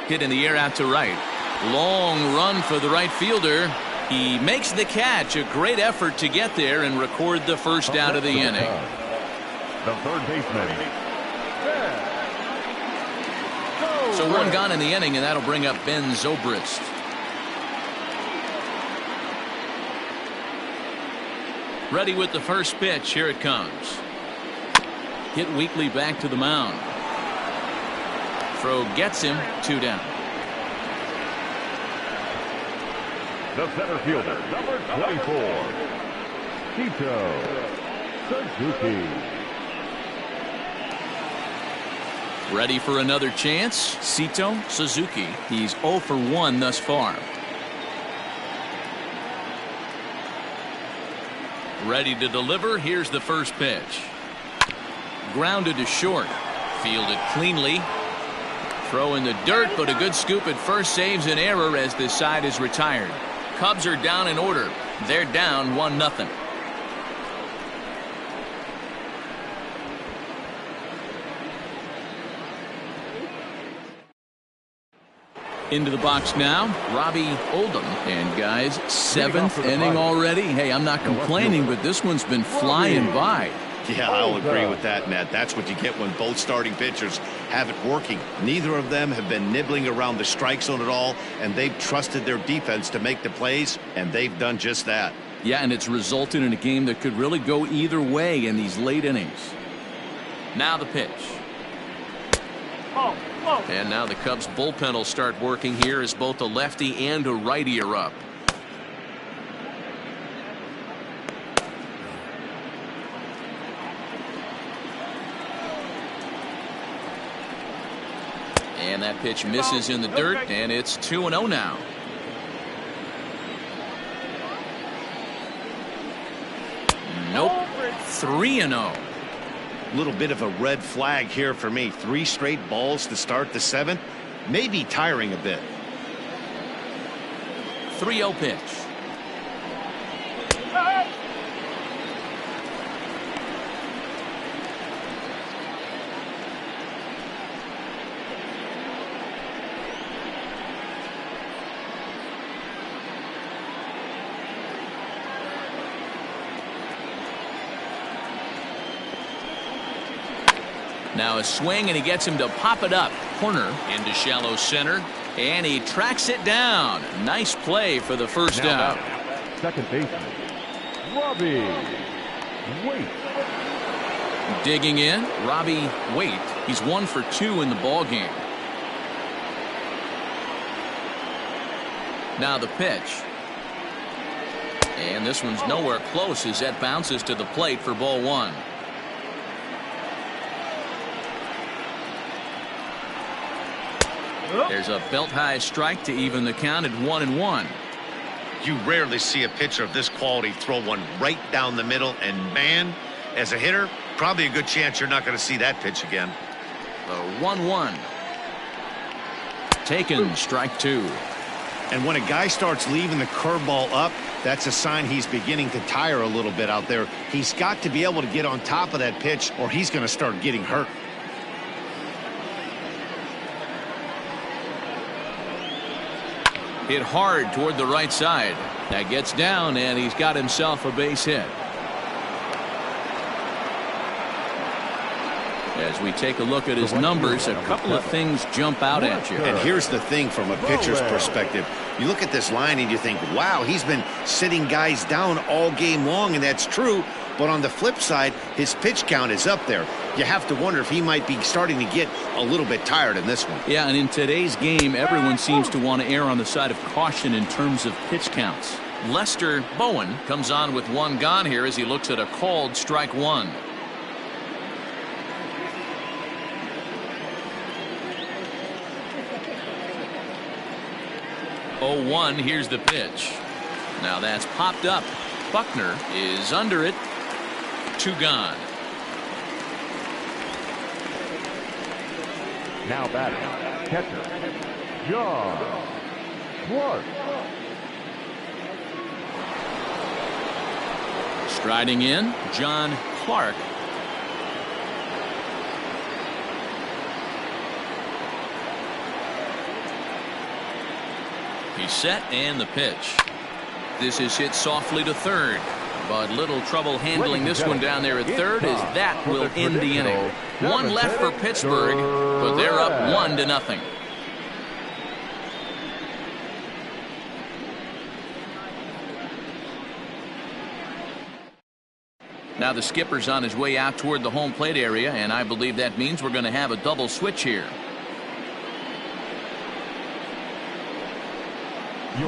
Hit in the air out to right. Long run for the right fielder. He makes the catch. A great effort to get there and record the first out of the inning. The third baseman. So 1 gone in the inning, and that'll bring up Ben Zobrist. Ready with the first pitch. Here it comes. Hit weakly back to the mound. Throw gets him. 2 down. The center fielder, number 24, Tito Suzuki. Ready for another chance. Sito Suzuki. He's 0 for 1 thus far. Ready to deliver. Here's the first pitch. Grounded to short. Fielded cleanly. Throw in the dirt, but a good scoop at first saves an error as this side is retired. Cubs are down in order. They're down 1-0. Into the box now, Robbie Oldham. And guys, 7th inning already. Hey, I'm not complaining, but this one's been flying by. Yeah, I'll agree with that, Matt. That's what you get when both starting pitchers have it working. Neither of them have been nibbling around the strike zone at all, and they've trusted their defense to make the plays, and they've done just that. Yeah, and it's resulted in a game that could really go either way in these late innings. Now the pitch. And now the Cubs bullpen will start working here as both a lefty and a righty are up. And that pitch misses in the dirt, and it's 2-0 now. Nope. 3-0. Little bit of a red flag here for me. 3 straight balls to start the 7th. Maybe tiring a bit. 3-0 pitch. Now a swing, and he gets him to pop it up. Corner into shallow center, and he tracks it down. Nice play for the first out. Second baseman, Robbie Waite. Digging in, Robbie Waite. He's 1 for 2 in the ball game. Now the pitch. And this one's nowhere close as that bounces to the plate for ball 1. There's a belt-high strike to even the count at 1-1. You rarely see a pitcher of this quality throw one right down the middle, and man, as a hitter, probably a good chance you're not going to see that pitch again. The 1-1. Taken, strike 2. And when a guy starts leaving the curveball up, that's a sign he's beginning to tire a little bit out there. He's got to be able to get on top of that pitch, or he's going to start getting hurt. Hit hard toward the right side. That gets down, and he's got himself a base hit. As we take a look at his numbers, a couple of things jump out at you. And here's the thing from a pitcher's perspective. You look at this line and you think, wow, he's been sitting guys down all game long, and that's true. But on the flip side, his pitch count is up there. You have to wonder if he might be starting to get a little bit tired in this one. Yeah, and in today's game, everyone seems to want to err on the side of caution in terms of pitch counts. Lester Bowen comes on with 1 gone here as he looks at a called strike 1. Oh, 1, here's the pitch. Now that's popped up. Buckner is under it. 2 gone. Now batting, catcher, John Clark. Striding in, John Clark. He's set, and the pitch. This is hit softly to third, but little trouble handling this one down there at third, as that will end the inning. 1 left for Pittsburgh, but they're up 1-0. Now the skipper's on his way out toward the home plate area, and I believe that means we're going to have a double switch here.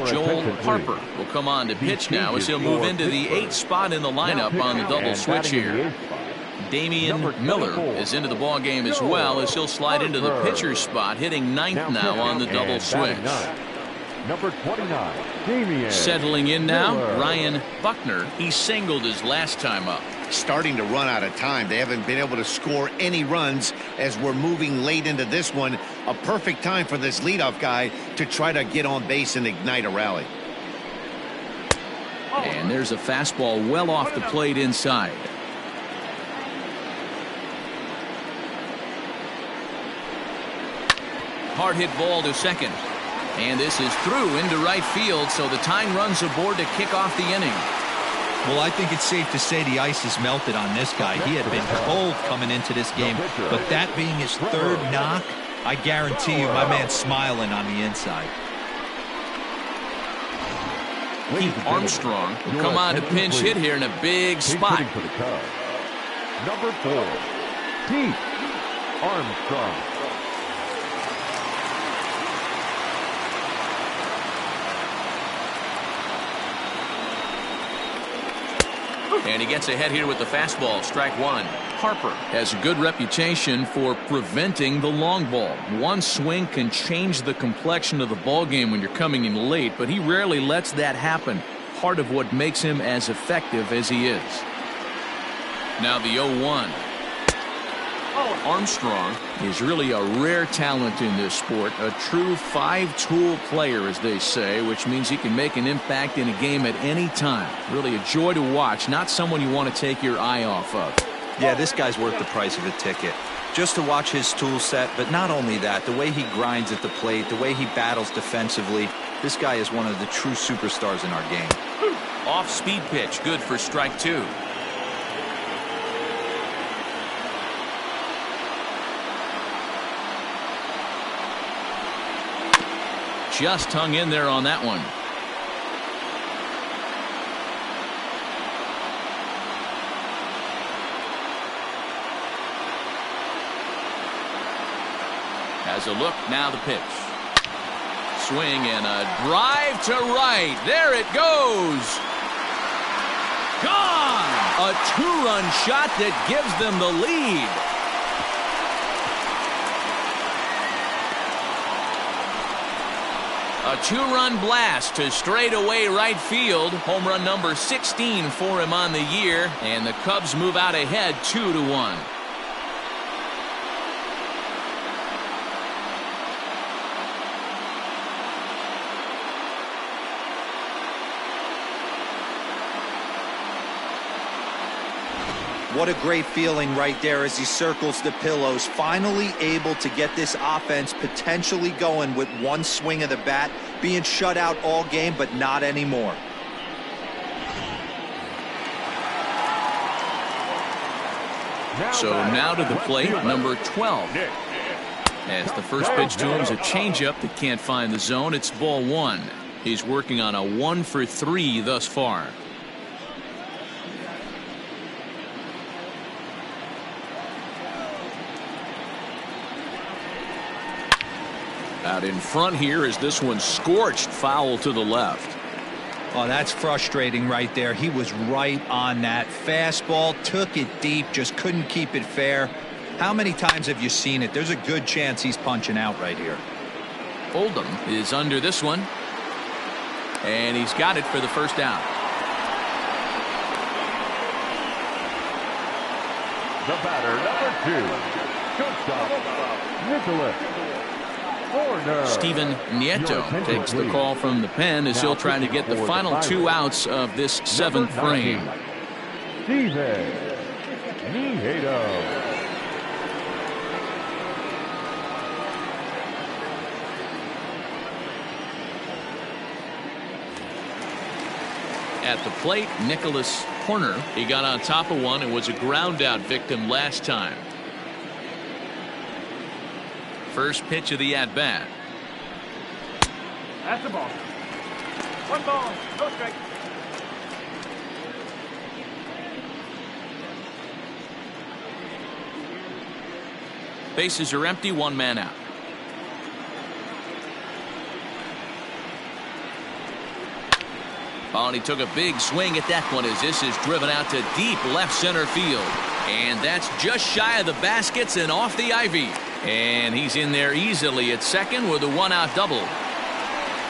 Joel Harper will come on to pitch now as he'll move into the 8th spot in the lineup on the double switch here. Damian Miller is into the ball game as well as he'll slide into the pitcher's spot, hitting 9th now on the double switch. Number 29, Damian. Settling in now, Ryan Buckner. He singled his last time up. Starting to run out of time. They haven't been able to score any runs as we're moving late into this one. A perfect time for this leadoff guy to try to get on base and ignite a rally. And there's a fastball well off the plate inside. Hard hit ball to second. And this is through into right field, so the tying runs aboard to kick off the inning. Well, I think it's safe to say the ice has melted on this guy. He had been cold coming into this game, but that being his 3rd knock, I guarantee you my man's smiling on the inside. Keith Armstrong will come on to pinch hit here in a big spot. Number 4, Keith Armstrong. And he gets ahead here with the fastball, strike 1. Harper has a good reputation for preventing the long ball. One swing can change the complexion of the ball game when you're coming in late, but he rarely lets that happen. Part of what makes him as effective as he is. Now the 0-1. Armstrong is really a rare talent in this sport, a true 5-tool player, as they say, which means he can make an impact in a game at any time. Really a joy to watch, not someone you want to take your eye off of. Yeah, this guy's worth the price of a ticket. Just to watch his tool set, but not only that, the way he grinds at the plate, the way he battles defensively, this guy is one of the true superstars in our game. Off-speed pitch, good for strike 2. just hung in there on that one. Has a look, now the pitch. Swing and a drive to right. There it goes. Gone! A two-run shot that gives them the lead. A two-run blast to straightaway right field. Home run number 16 for him on the year. And the Cubs move out ahead 2-1. What a great feeling right there as he circles the pillows. Finally able to get this offense potentially going with one swing of the bat. Being shut out all game, but not anymore. So now to the plate, number 12. As the first pitch to him is a changeup that can't find the zone. It's ball one. He's working on a 1 for 3 thus far. Out in front here is this one scorched foul to the left. Oh, that's frustrating right there. He was right on that fastball, took it deep, just couldn't keep it fair. How many times have you seen it? There's a good chance he's punching out right here. Oldham is under this one, and he's got it for the first out. The batter, number 2, shortstop, Nicholas. Steven Nieto takes the call from the pen as he'll try to get the final 2 outs of this 7th frame. Steven Nieto. At the plate, Nicholas Horner. He got on top of one and was a ground out victim last time. First pitch of the at-bat. That's the ball. 1 ball, no strike. Bases are empty, 1 man out. Oh, and he took a big swing at that one as this is driven out to deep left center field. And that's just shy of the baskets and off the ivy. And he's in there easily at second with a 1-out double.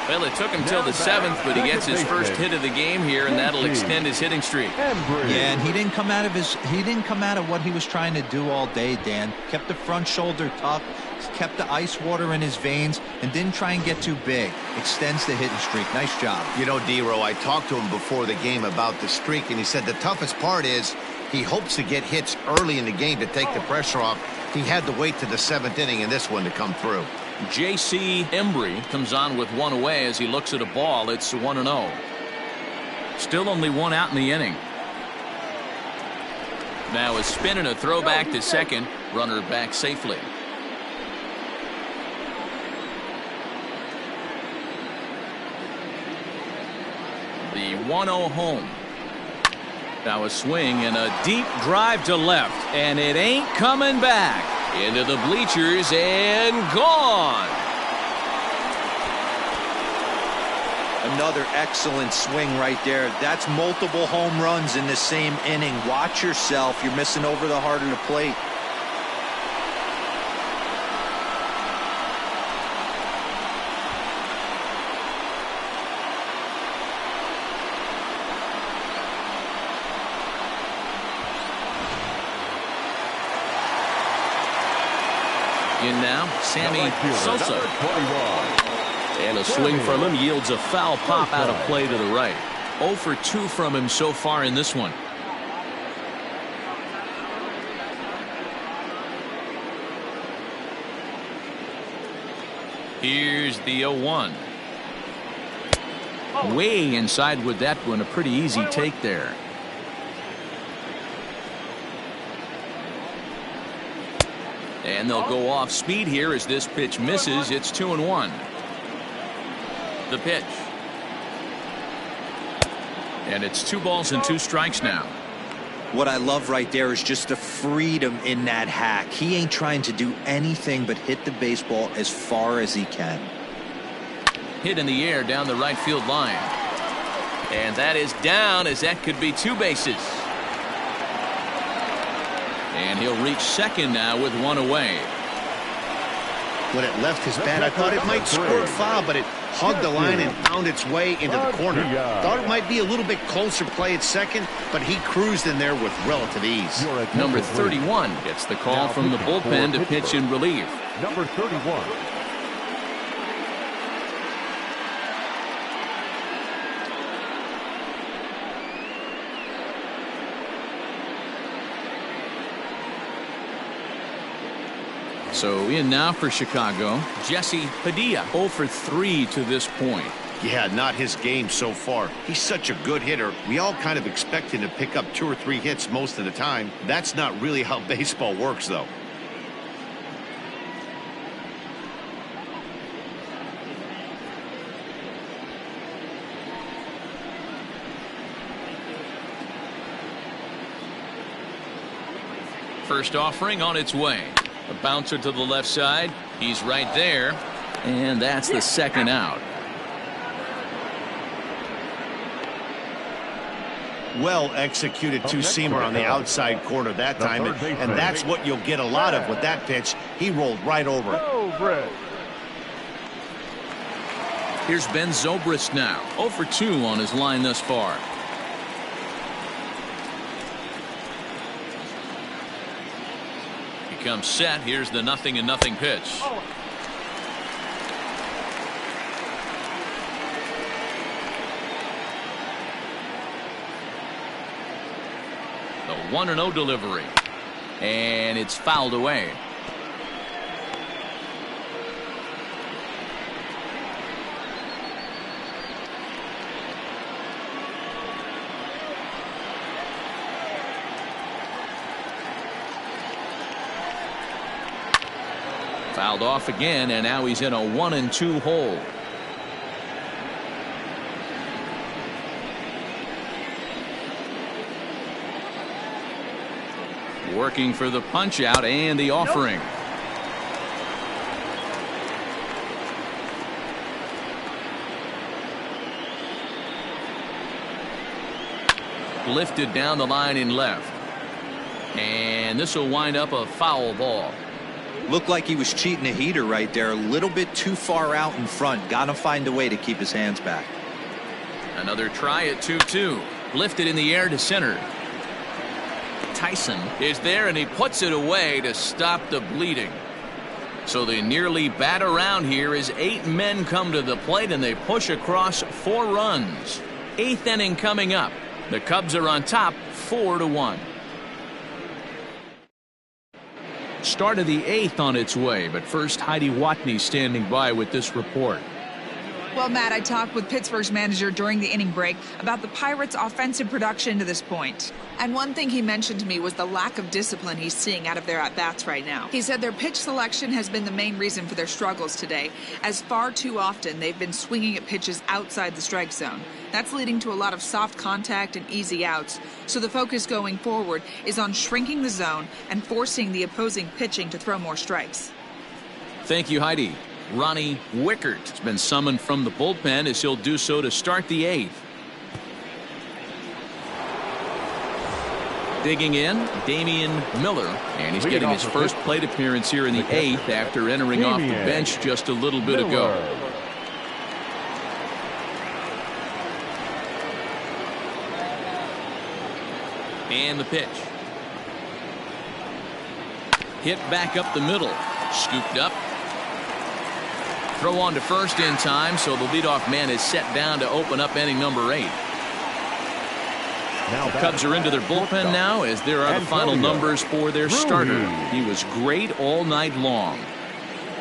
Well, it took him till the 7th, but he gets his first hit of the game here, and that'll extend his hitting streak. Yeah, and he didn't come out of what he was trying to do all day, Dan. Kept the front shoulder tucked, kept the ice water in his veins, and didn't try and get too big. Extends the hitting streak. Nice job. You know, D-Row, I talked to him before the game about the streak, and he said the toughest part is he hopes to get hits early in the game to take the pressure off. He had to wait to the 7th inning in this one to come through. J.C. Embry comes on with 1 away as he looks at a ball. It's 1-0. Still only 1 out in the inning. Now a spin and a throwback to second. Runner back safely. The 1-0 home. Now a swing and a deep drive to left, and it ain't coming back. Into the bleachers and gone. Another excellent swing right there. That's multiple home runs in the same inning. Watch yourself. You're missing over the heart of the plate. In now, Sammy Sosa. And a swing from him yields a foul pop out of play to the right. 0 for 2 from him so far in this one. Here's the 0-1. Way inside with that one. A pretty easy take there. And they'll go off speed here as this pitch misses. It's 2-1. The pitch. And it's 2 balls and 2 strikes now. What I love right there is just the freedom in that hack. He ain't trying to do anything but hit the baseball as far as he can. Hit in the air down the right field line. And that is down, as that could be 2 bases. And he'll reach second now with 1 away. When it left his bat, I thought it might squirt foul, but it hugged the line and found its way into the corner. Thought it might be a little bit closer play at second, but he cruised in there with relative ease. Number 31 gets the call from the bullpen to pitch in relief. Number 31. So in now for Chicago, Jesse Padilla, 0 for 3 to this point. Yeah, not his game so far. He's such a good hitter. We all kind of expect him to pick up 2 or 3 hits most of the time. That's not really how baseball works, though. First offering on its way. A bouncer to the left side. He's right there. And that's the second out. Well executed two-seamer on the outside corner that time, and that's what you'll get a lot of with that pitch. He rolled right over it. Here's Ben Zobrist now, 0 for 2 on his line thus far. He comes set. Here's the 0-0 pitch. The 1-0 delivery. And it's fouled away. Fouled off again, and now he's in a 1-2 hole. Working for the punch out and the offering. Lifted down the line in left. And this will wind up a foul ball. Looked like he was cheating a heater right there. A little bit too far out in front. Got to find a way to keep his hands back. Another try at 2-2. Lifted in the air to center. Tyson is there, and he puts it away to stop the bleeding. So they nearly bat around here as 8 men come to the plate, and they push across 4 runs. 8th inning coming up. The Cubs are on top 4-1. Start of the 8th on its way, but first Heidi Watney standing by with this report. Well, Matt, I talked with Pittsburgh's manager during the inning break about the Pirates' offensive production to this point. And one thing he mentioned to me was the lack of discipline he's seeing out of their at-bats right now. He said their pitch selection has been the main reason for their struggles today, as far too often they've been swinging at pitches outside the strike zone. That's leading to a lot of soft contact and easy outs. So the focus going forward is on shrinking the zone and forcing the opposing pitching to throw more strikes. Thank you, Heidi. Ronnie Wickert has been summoned from the bullpen as he'll do so to start the 8th. Digging in, Damian Miller, and he's getting his first plate appearance here in the 8th after entering off the bench just a little bit ago. And the pitch. Hit back up the middle. Scooped up. Throw on to first in time, so the leadoff man is set down to open up inning number 8. The Cubs are into their bullpen now, as there are the final numbers for their starter. He was great all night long.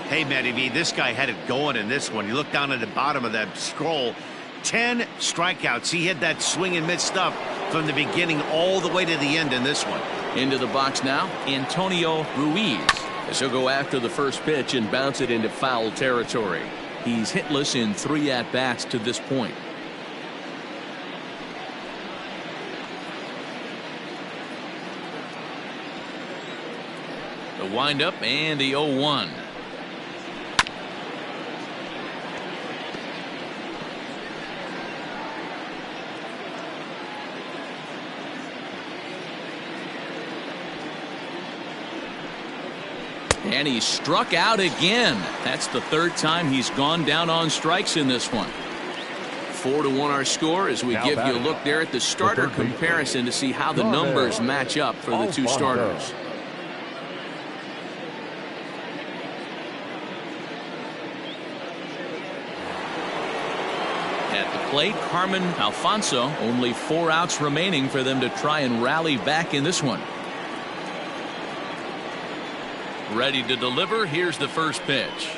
Hey, Matty V, this guy had it going in this one. You look down at the bottom of that scroll. 10 strikeouts. He had that swing and miss stuff from the beginning all the way to the end in this one. Into the box now, Antonio Ruiz, as he'll go after the first pitch and bounce it into foul territory. He's hitless in 3 at-bats to this point. The windup and the 0-1. And he struck out again. That's the 3rd time he's gone down on strikes in this one. 4-1 our score as we give you a look there at the starter comparison to see how the numbers match up for the 2 starters. At the plate, Carmen Alfonso. Only 4 outs remaining for them to try and rally back in this one. Ready to deliver. Here's the first pitch.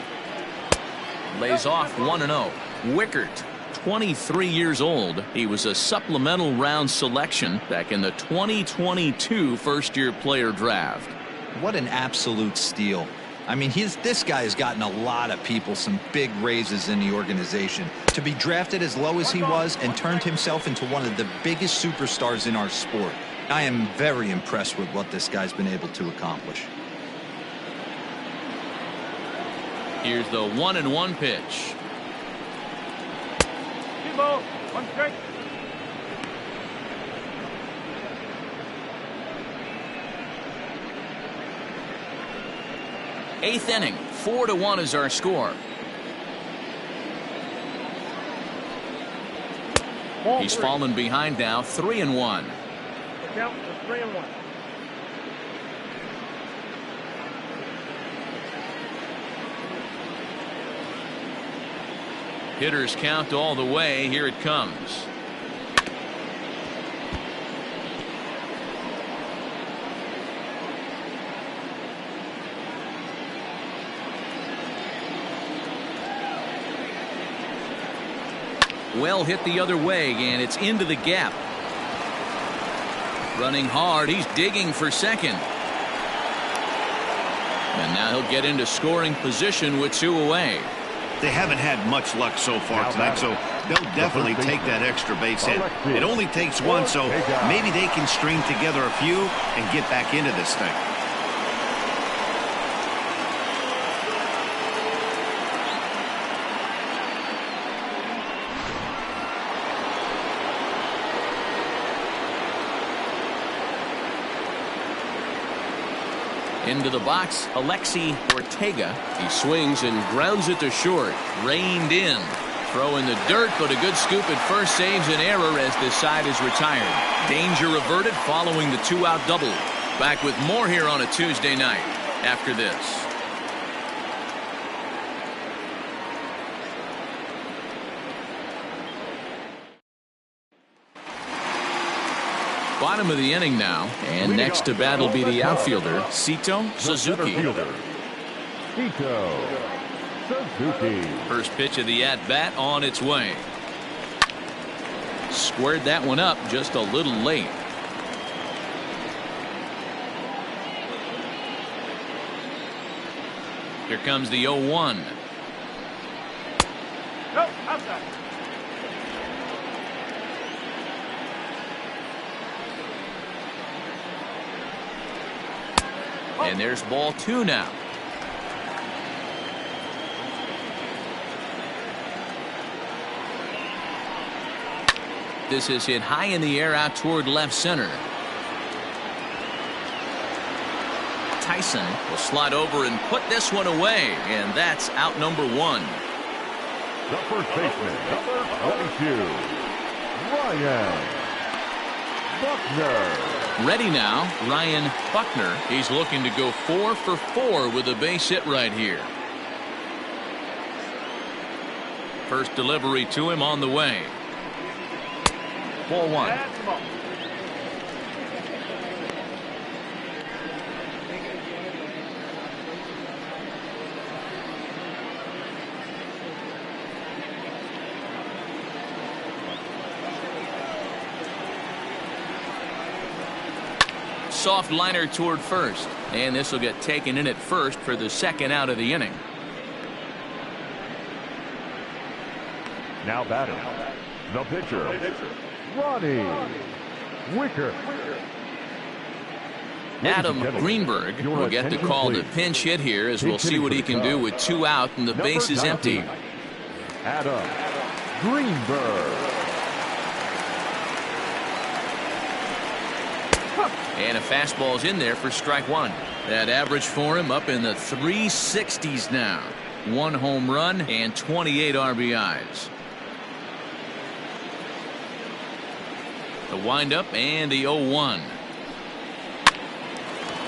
Lays off 1-0. Wickert, 23 years old. He was a supplemental round selection back in the 2022 first-year player draft. What an absolute steal. I mean, this guy has gotten a lot of people some big raises in the organization. To be drafted as low as he was and turned himself into one of the biggest superstars in our sport. I am very impressed with what this guy's been able to accomplish. Here's the 1-1 pitch. 2 balls, 1 strike. Eighth inning, 4-1 is our score. He's fallen behind now, 3-1. Count to 3-1. Hitters count all the way. Here it comes. Well hit the other way, and it's into the gap. Running hard. He's digging for second. And now he'll get into scoring position with 2 away. They haven't had much luck so far tonight, so they'll definitely take that extra base hit. It only takes 1, so maybe they can string together a few and get back into this thing. Into the box, Alexi Ortega. He swings and grounds it to short. Reined in. Throw in the dirt, but a good scoop at first saves an error as this side is retired. Danger averted following the 2-out double. Back with more here on a Tuesday night after this. Bottom of the inning now, and next to bat will be the outfielder, Sito Suzuki. Sito Suzuki. First pitch of the at-bat on its way. Squared that one up just a little late. Here comes the 0-1. No, outside. And there's ball 2 now. This is hit high in the air out toward left center. Tyson will slide over and put this one away, and that's out number 1. The first baseman, number 22, Ryan Buckner. Ready now, Ryan Buckner. He's looking to go 4 for 4 with a base hit right here. First delivery to him on the way. Ball 1. Soft liner toward first, and this will get taken in at first for the 2nd out of the inning. Now batting, the pitcher, Ronnie Wicker. Adam Greenberg will get the call to pinch hit here, as we'll see what he can do with 2 out and the base is empty. Adam Greenberg. And a fastball's in there for strike 1. That average for him up in the 360s now. 1 home run and 28 RBIs. The windup and the 0-1.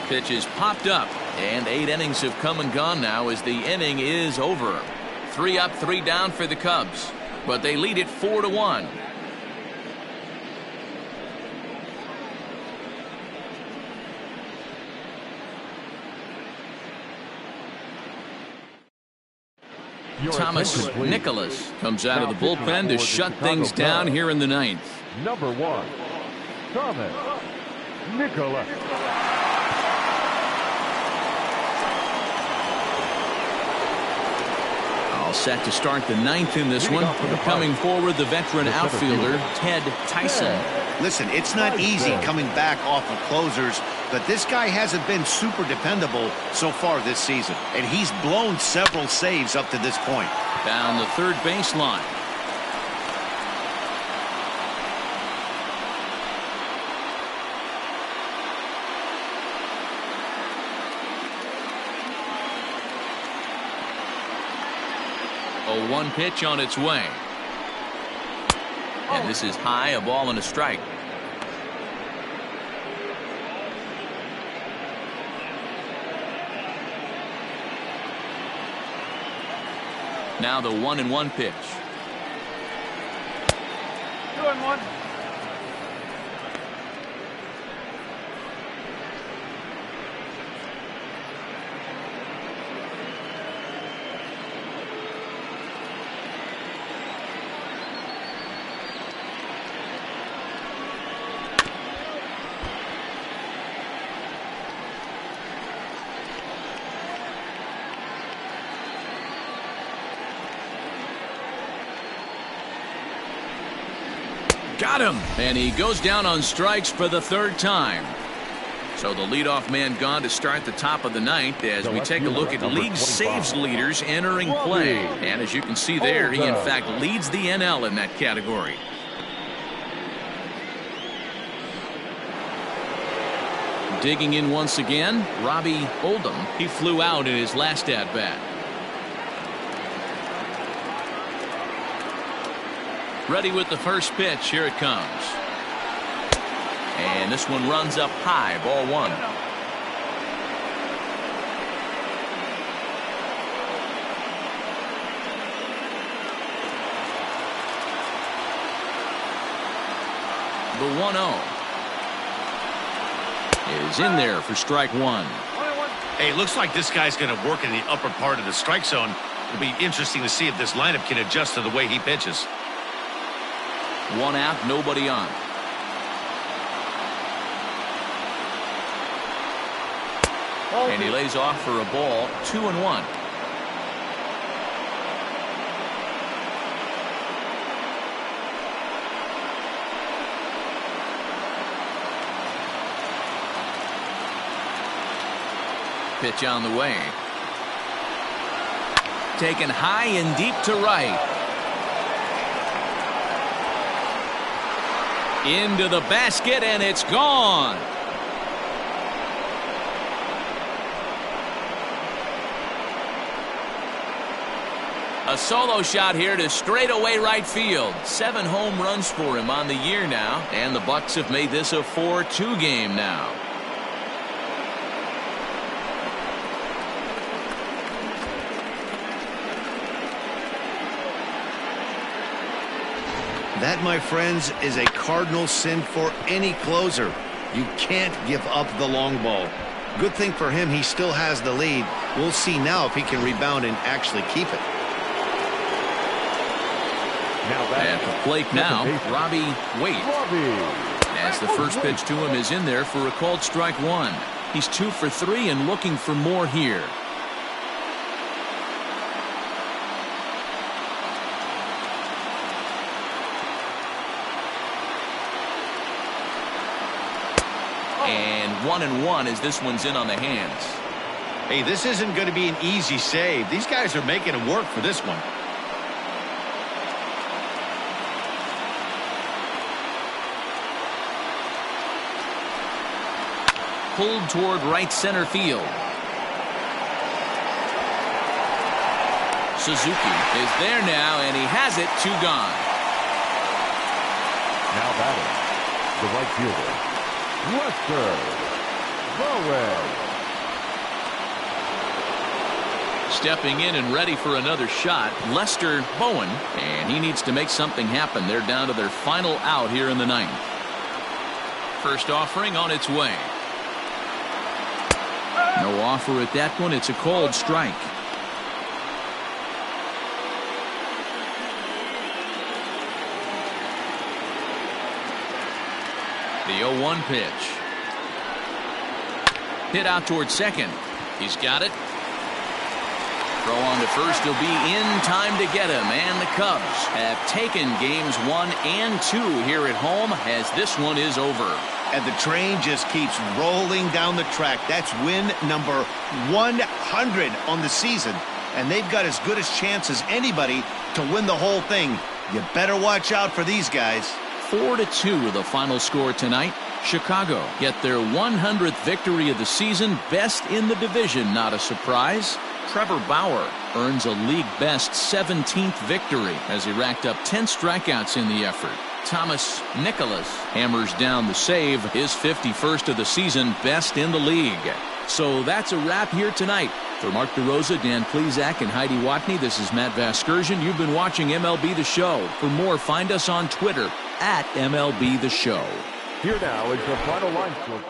Pitch is popped up, and 8 innings have come and gone now as the inning is over. 3 up, 3 down for the Cubs, but they lead it 4-1. Thomas Nicholas comes out of the bullpen to shut things down here in the 9th. Number 1, Thomas Nicholas. All set to start the 9th in this one. Coming forward, the veteran outfielder, Ted Tyson. Listen, it's not easy coming back off of closers, but this guy hasn't been super dependable so far this season, and he's blown several saves up to this point. Down the third baseline. A 1 pitch on its way. And this is high, a ball and a strike. Now the 1-1 pitch. 2-1. Got him, and he goes down on strikes for the 3rd time. So the leadoff man gone to start the top of the 9th as we take a look at league saves leaders entering play. And as you can see there, he in fact leads the NL in that category. Digging in once again, Robbie Oldham. He flew out in his last at-bat. Ready with the first pitch. Here it comes. And this one runs up high. Ball 1. The 1-0 is in there for strike 1. Hey, it looks like this guy's going to work in the upper part of the strike zone. It'll be interesting to see if this lineup can adjust to the way he pitches. 1 out, nobody on. And he lays off for a ball. 2-1. Pitch on the way. Taken high and deep to right. Into the basket, and it's gone. A solo shot here to straightaway right field. 7 home runs for him on the year now, and the Bucks have made this a 4-2 game now. That, my friends, is a cardinal sin for any closer. You can't give up the long ball. Good thing for him, he still has the lead. We'll see now if he can rebound and actually keep it. At the plate now, Robbie Waite. As the first pitch to him is in there for a called strike 1. He's 2 for 3 and looking for more here. And 1-1 as this one's in on the hands. Hey, this isn't going to be an easy save. These guys are making it work for this one. Pulled toward right center field. Suzuki is there now, and he has it. 2 gone. Now batting, the right fielder, Lester Bowen. Stepping in and ready for another shot, Lester Bowen, and he needs to make something happen. They're down to their final out here in the 9th. First offering on its way. No offer at that one. It's a called strike. The 0-1 pitch. Hit out towards second. He's got it. Throw on to first. He'll be in time to get him. And the Cubs have taken games 1 and 2 here at home as this one is over. And the train just keeps rolling down the track. That's win number 100 on the season. And they've got as good a chance as anybody to win the whole thing. You better watch out for these guys. 4-2 the final score tonight. Chicago get their 100th victory of the season, best in the division. Not a surprise. Trevor Bauer earns a league best 17th victory as he racked up 10 strikeouts in the effort. Thomas Nicholas hammers down the save, his 51st of the season, best in the league. So that's a wrap here tonight. For Mark DeRosa, Dan Plesac, and Heidi Watney, this is Matt Vasgersian. You've been watching MLB The Show. For more, find us on Twitter @MLB The Show. Here now is the final line score.